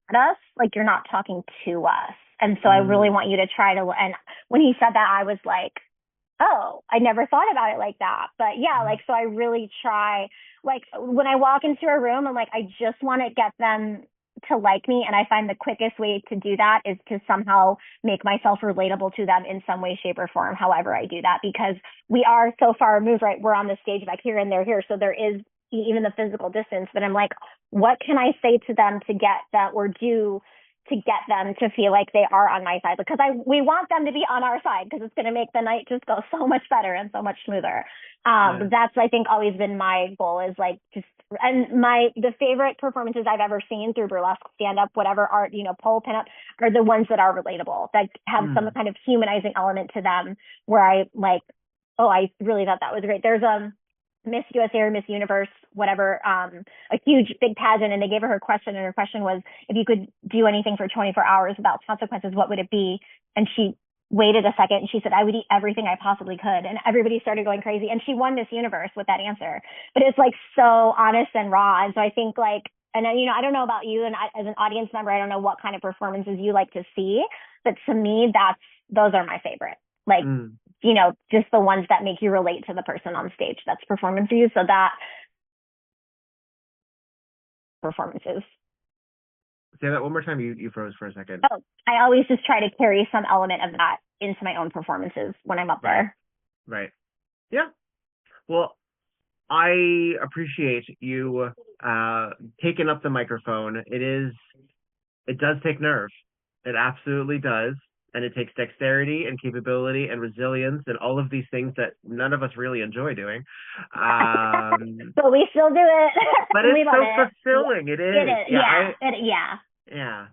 at us, like you're not talking to us. And so I really want you to try to, and when he said that, I was like, oh, I never thought about it like that. But so I really try, like when I walk into a room, I'm like, I just want to get them to like me, and I find the quickest way to do that is to somehow make myself relatable to them in some way, shape, or form, however I do that, because we are so far removed, right? We're on the stage back here and they're here, so there is even the physical distance, but I'm like, what can I say to them to get that or do to get them to feel like they are on my side? Because we want them to be on our side, because it's going to make the night just go so much better and so much smoother. That's, I think, always been my goal, is like just, and the favorite performances I've ever seen through burlesque, stand-up, whatever art, pole, pin-up, are the ones that are relatable, that have some kind of humanizing element to them, where I like, oh, I really thought that was great. There's Miss USA or Miss Universe, whatever, a huge big pageant, and they gave her question, and her question was, if you could do anything for 24 hours without consequences, what would it be? And she waited a second, and she said, I would eat everything I possibly could. And everybody started going crazy, and she won Miss Universe with that answer. But it's like so honest and raw. And so I think like, and I don't know about you, and as an audience member, I don't know what kind of performances you like to see, but to me, those are my favorite. Like, just the ones that make you relate to the person on stage that's performing for you. So that performances. Say that one more time. You froze for a second. Oh, I always just try to carry some element of that into my own performances when I'm up there. Right. Yeah. Well, I appreciate you taking up the microphone. It does take nerve. It absolutely does. And it takes dexterity and capability and resilience and all of these things that none of us really enjoy doing. But we still do it. But it's so fulfilling. It is. It is. Yeah.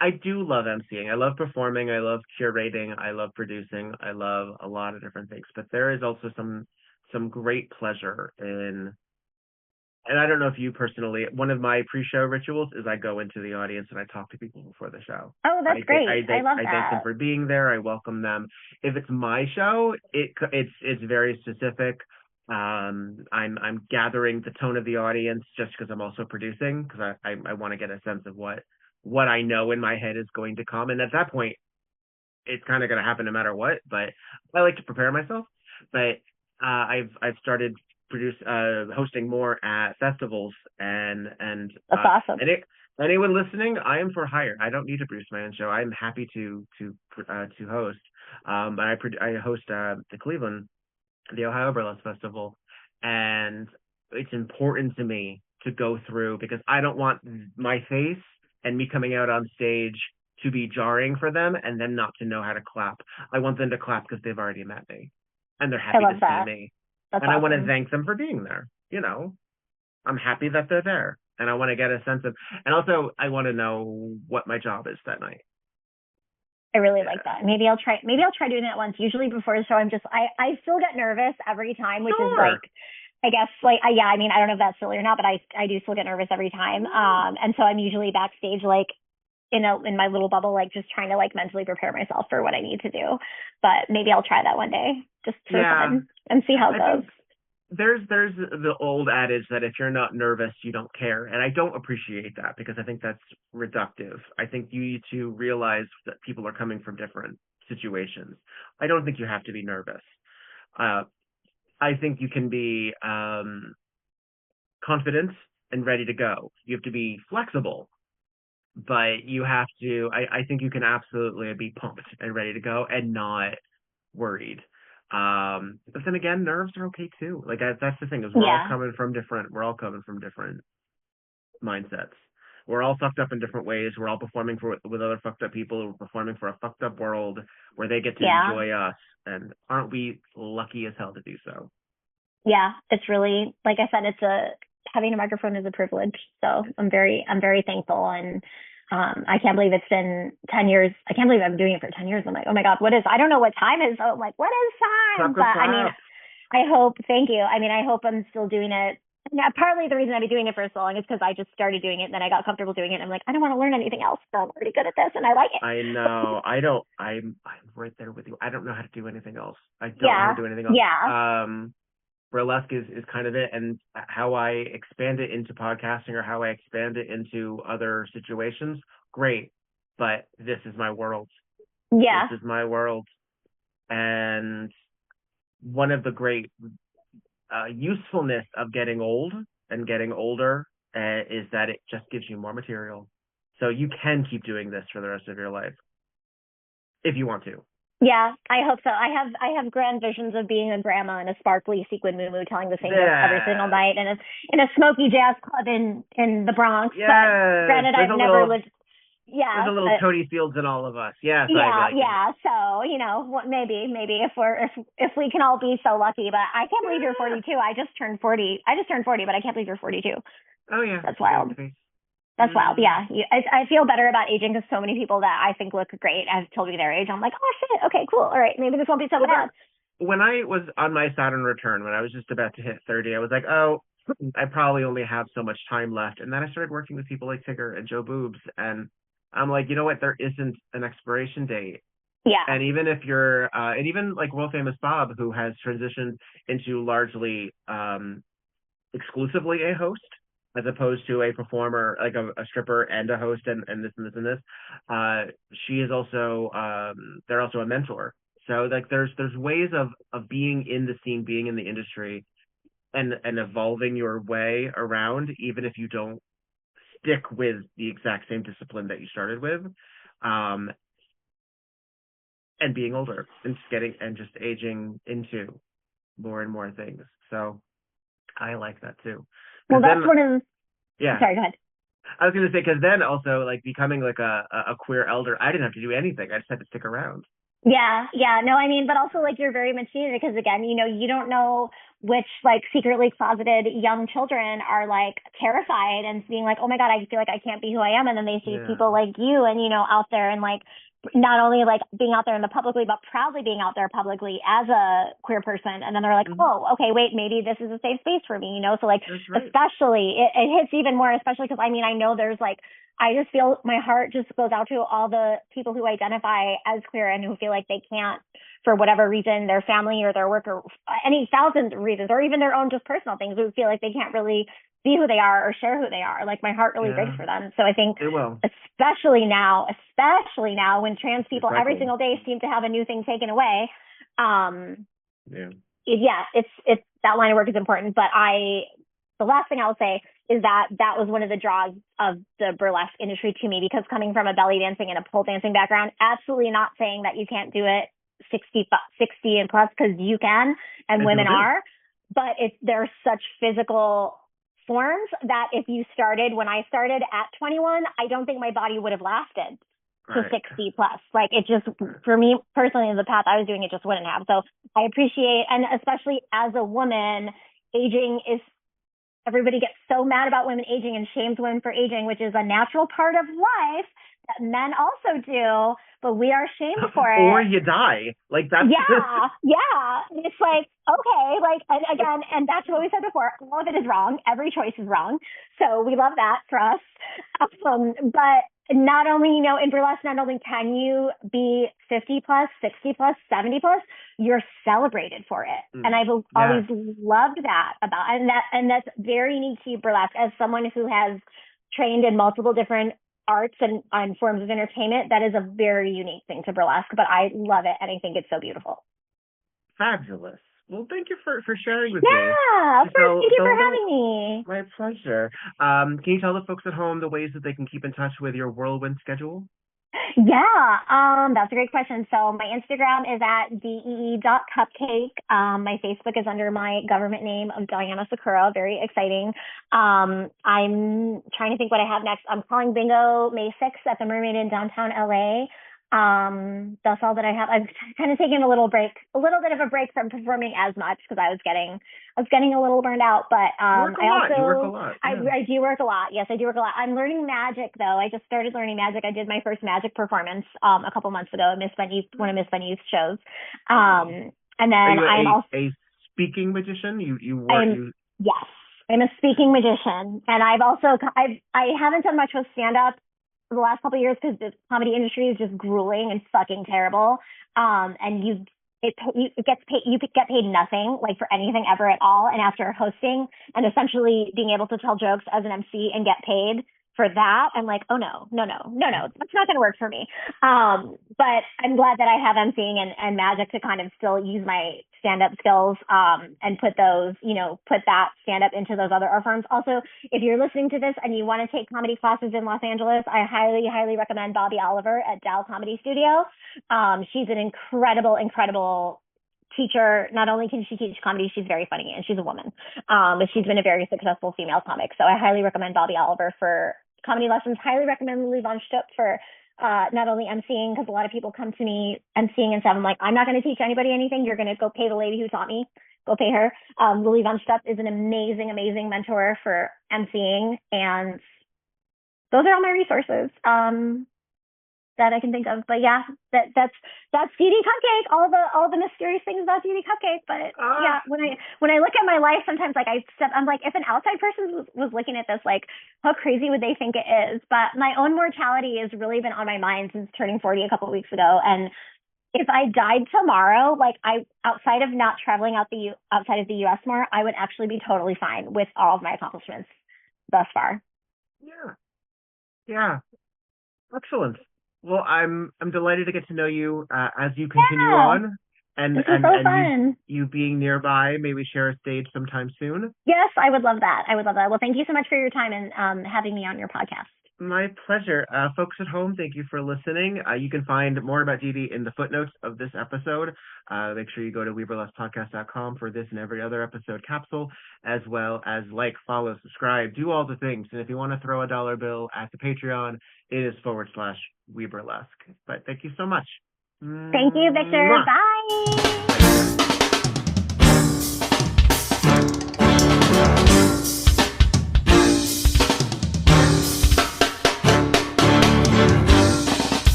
I do love emceeing. I love performing. I love curating. I love producing. I love a lot of different things. But there is also some great pleasure in. And I don't know if you personally, one of my pre-show rituals is I go into the audience and I talk to people before the show. Oh, that's great. I love that. I thank them for being there. I welcome them. If it's my show, it's very specific. I'm gathering the tone of the audience just because I'm also producing, because I want to get a sense of what I know in my head is going to come. And at that point, it's kind of going to happen no matter what. But I like to prepare myself. But I've started hosting more at festivals, and that's awesome. Anyone listening, I am for hire. I don't need to produce my own show. I'm happy to host. I host the Cleveland, the Ohio Burlesque Festival, and it's important to me to go through, because I don't want my face and me coming out on stage to be jarring for them and then not to know how to clap. I want them to clap because they've already met me and they're happy to see me. That's and awesome. I want to thank them for being there. You know, I'm happy that they're there, and I want to get a sense of, and also I want to know what my job is that night. I really like that. Maybe I'll try doing that once. Usually before the show, I still get nervous every time, which is like, I guess like, I mean, I don't know if that's silly or not, but I do still get nervous every time. And so I'm usually backstage, like in my little bubble, like just trying to like mentally prepare myself for what I need to do. But maybe I'll try that one day just for fun and see how it goes. There's the old adage that if you're not nervous, you don't care. And I don't appreciate that because I think that's reductive. I think you need to realize that people are coming from different situations. I don't think you have to be nervous. I think you can be confident and ready to go. You have to be flexible, but you have to, I think you can absolutely be pumped and ready to go and not worried. But then again, nerves are okay too. Like that's the thing, is we're all coming from different mindsets. We're all fucked up in different ways. We're all performing with other fucked up people. We're performing for a fucked up world where they get to enjoy us. And aren't we lucky as hell to do so? Yeah, it's really, like I said, having a microphone is a privilege. So I'm very thankful. And I can't believe it's been 10 years. I can't believe I'm doing it for 10 years. I'm like, oh my God, I don't know what time is. So I'm like, what is time? But I mean, thank you. I mean, I hope I'm still doing it. Yeah, partly the reason I've been doing it for so long is because I just started doing it and then I got comfortable doing it. And I'm like, I don't want to learn anything else. So I'm already good at this and I like it. I know. I'm right there with you. I don't know how to do anything else. I don't know how to do anything else. Yeah. Burlesque is kind of it, and how I expand it into podcasting or how I expand it into other situations, great. But this is my world. Yeah. This is my world. And one of the great usefulness of getting old and getting older is that it just gives you more material. So you can keep doing this for the rest of your life if you want to. Yeah, I hope so. I have grand visions of being a grandma in a sparkly sequin moo telling the same joke every single night in a smoky jazz club in the Bronx. Yeah. But granted, I've never lived. Yeah. There's a little Cody Fields in all of us. Yes. Yeah. So, maybe if we can all be so lucky, but I can't believe you're 42. I just turned 40, but I can't believe you're 42. Oh yeah. That's wild. That's wild. Yeah. I feel better about aging because so many people that I think look great have told me their age. I'm like, oh shit. Okay, cool. All right. Maybe this won't be so bad. When I was on my Saturn return, when I was just about to hit 30, I was like, oh, I probably only have so much time left. And then I started working with people like Tigger and Joe Boobs. And I'm like, you know what? There isn't an expiration date. Yeah. And even if you're, and even like world famous Bob, who has transitioned into largely exclusively a host, as opposed to a performer, like a stripper and a host and this and this and this. She is also, they're also a mentor. So like there's ways of being in the scene, being in the industry and evolving your way around, even if you don't stick with the exact same discipline that you started with. And being older and just aging into more and more things. So I like that too. Well, that's one of. Yeah. Sorry, go ahead. I was going to say, because then also like becoming like a queer elder, I didn't have to do anything. I just had to stick around. Yeah. No, I mean, but also like you're very much needed because again, you don't know which like secretly closeted young children are like terrified and being like, oh my God, I feel like I can't be who I am. And then they see people like you and, out there and like not only like being out there in the publicly, but proudly being out there publicly as a queer person. And then they're like, oh, okay, wait, maybe this is a safe space for me, So like, especially it hits even more, especially because I mean, I know there's like, I just feel my heart just goes out to all the people who identify as queer and who feel like they can't, for whatever reason, their family or their work or any thousand reasons, or even their own just personal things, who feel like they can't really be who they are or share who they are. Like my heart really breaks for them. So I think especially now when trans people every single day seem to have a new thing taken away. It's that line of work is important. But the last thing I will say is that was one of the draws of the burlesque industry to me, because coming from a belly dancing and a pole dancing background, absolutely not saying that you can't do it 60 and plus, because you can, and women are, but there's such physical forms that if you started when I started at 21, I don't think my body would have lasted. to 60 plus. Like it just, for me personally, the path I was doing, it just wouldn't have. So I appreciate, and especially as a woman, aging is, everybody gets so mad about women aging and shames women for aging, which is a natural part of life that men also do, but we are shamed for it. Or you die. Like that's yeah. It's like, okay, like, and again, and that's what we said before, all of it is wrong. Every choice is wrong. So we love that for us. But not only, you know, in burlesque, not only can you be 50 plus, 60 plus, 70 plus, you're celebrated for it. And I've always loved that about, and that's very unique to burlesque. As someone who has trained in multiple different arts and forms of entertainment, that is a very unique thing to burlesque, but I love it and I think it's so beautiful. Fabulous. Well, thank you for sharing with me. Yeah, of course. Thank you for having me. My pleasure. Can you tell the folks at home the ways that they can keep in touch with your whirlwind schedule? Yeah, that's a great question. So my Instagram is at DeeDee.Cupcake. My Facebook is under my government name of Diana Sakura. Very exciting. I'm trying to think what I have next. I'm calling bingo May 6th at the Mermaid in downtown LA. That's all that I have. I've kind of taken a little bit of a break from performing as much because I was getting a little burned out, but you work a lot. I do work a lot. Yes, I do work a lot. I'm learning magic though. I just started learning magic. I did my first magic performance a couple months ago at one of Miss Fun Youth shows. And then I'm also a speaking magician. Yes, I'm a speaking magician, and I haven't done much with stand up the last couple of years because the comedy industry is just grueling and fucking terrible. And you get paid nothing, like for anything ever at all. And after hosting and essentially being able to tell jokes as an MC and get paid for that, I'm like, oh no, that's not going to work for me. But I'm glad that I have emceeing and magic to kind of still use my stand-up skills and put that stand-up into those other art forms. Also, if you're listening to this and you want to take comedy classes in Los Angeles, I highly, highly recommend Bobby Oliver at Dow Comedy Studio. She's an incredible teacher. Not only can she teach comedy, she's very funny and she's a woman. But she's been a very successful female comic. So I highly recommend Bobby Oliver for comedy lessons. Highly recommend Lily Von Stupp for not only emceeing, because a lot of people come to me emceeing and stuff. I'm like, I'm not going to teach anybody anything. You're going to go pay the lady who taught me. Go pay her. Lily Von Stupp is an amazing, amazing mentor for emceeing. And those are all my resources that I can think of. But yeah, that's DeeDee Cupcake. All the mysterious things about DeeDee Cupcake. But yeah, when I look at my life, sometimes like I'm like, if an outside person was looking at this, like how crazy would they think it is? But my own mortality has really been on my mind since turning 40 a couple of weeks ago. And if I died tomorrow, like outside of not traveling outside of the US more, I would actually be totally fine with all of my accomplishments thus far. Yeah. Excellent. Well, I'm delighted to get to know you as you continue on, and you being nearby. May we share a stage sometime soon? Yes, I would love that. Well, thank you so much for your time and having me on your podcast. My pleasure. Folks at home, thank you for listening. You can find more about DeeDee in the footnotes of this episode. Make sure you go to WEBurlesquePodcast.com for this and every other episode capsule, as well as like, follow, subscribe, do all the things. And if you want to throw a $1 bill at the Patreon, it is /WeBurlesque. But thank you so much. Thank you, Victor. Bye.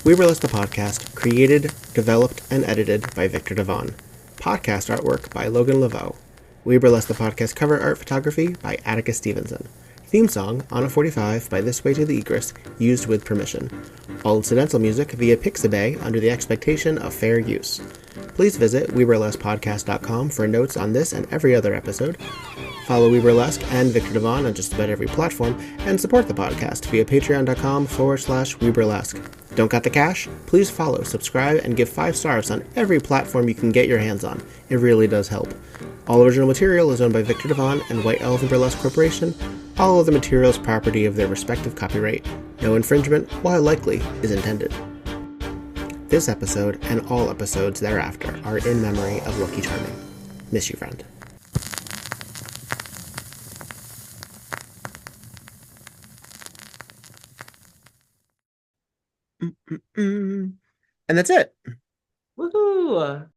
WeBurlesque the podcast, created, developed, and edited by Viktor Devonne. Podcast artwork by Logan Laveau. WeBurlesque the podcast cover art photography by Atticus Stevenson. Theme song, Anna 45 by This Way to the Egress, used with permission. All incidental music via Pixabay under the expectation of fair use. Please visit WeBurlesquePodcast.com for notes on this and every other episode. Follow WeBurlesque and Viktor Devonne on just about every platform, and support the podcast via patreon.com/WeBurlesque. Don't got the cash? Please follow, subscribe, and give 5 stars on every platform you can get your hands on. It really does help. All original material is owned by Viktor Devonne and White Elephant Burlesque Corporation. All of the materials property of their respective copyright. No infringement, while likely, is intended. This episode and all episodes thereafter are in memory of Lucky Charming. Miss you, friend. And that's it. Woohoo!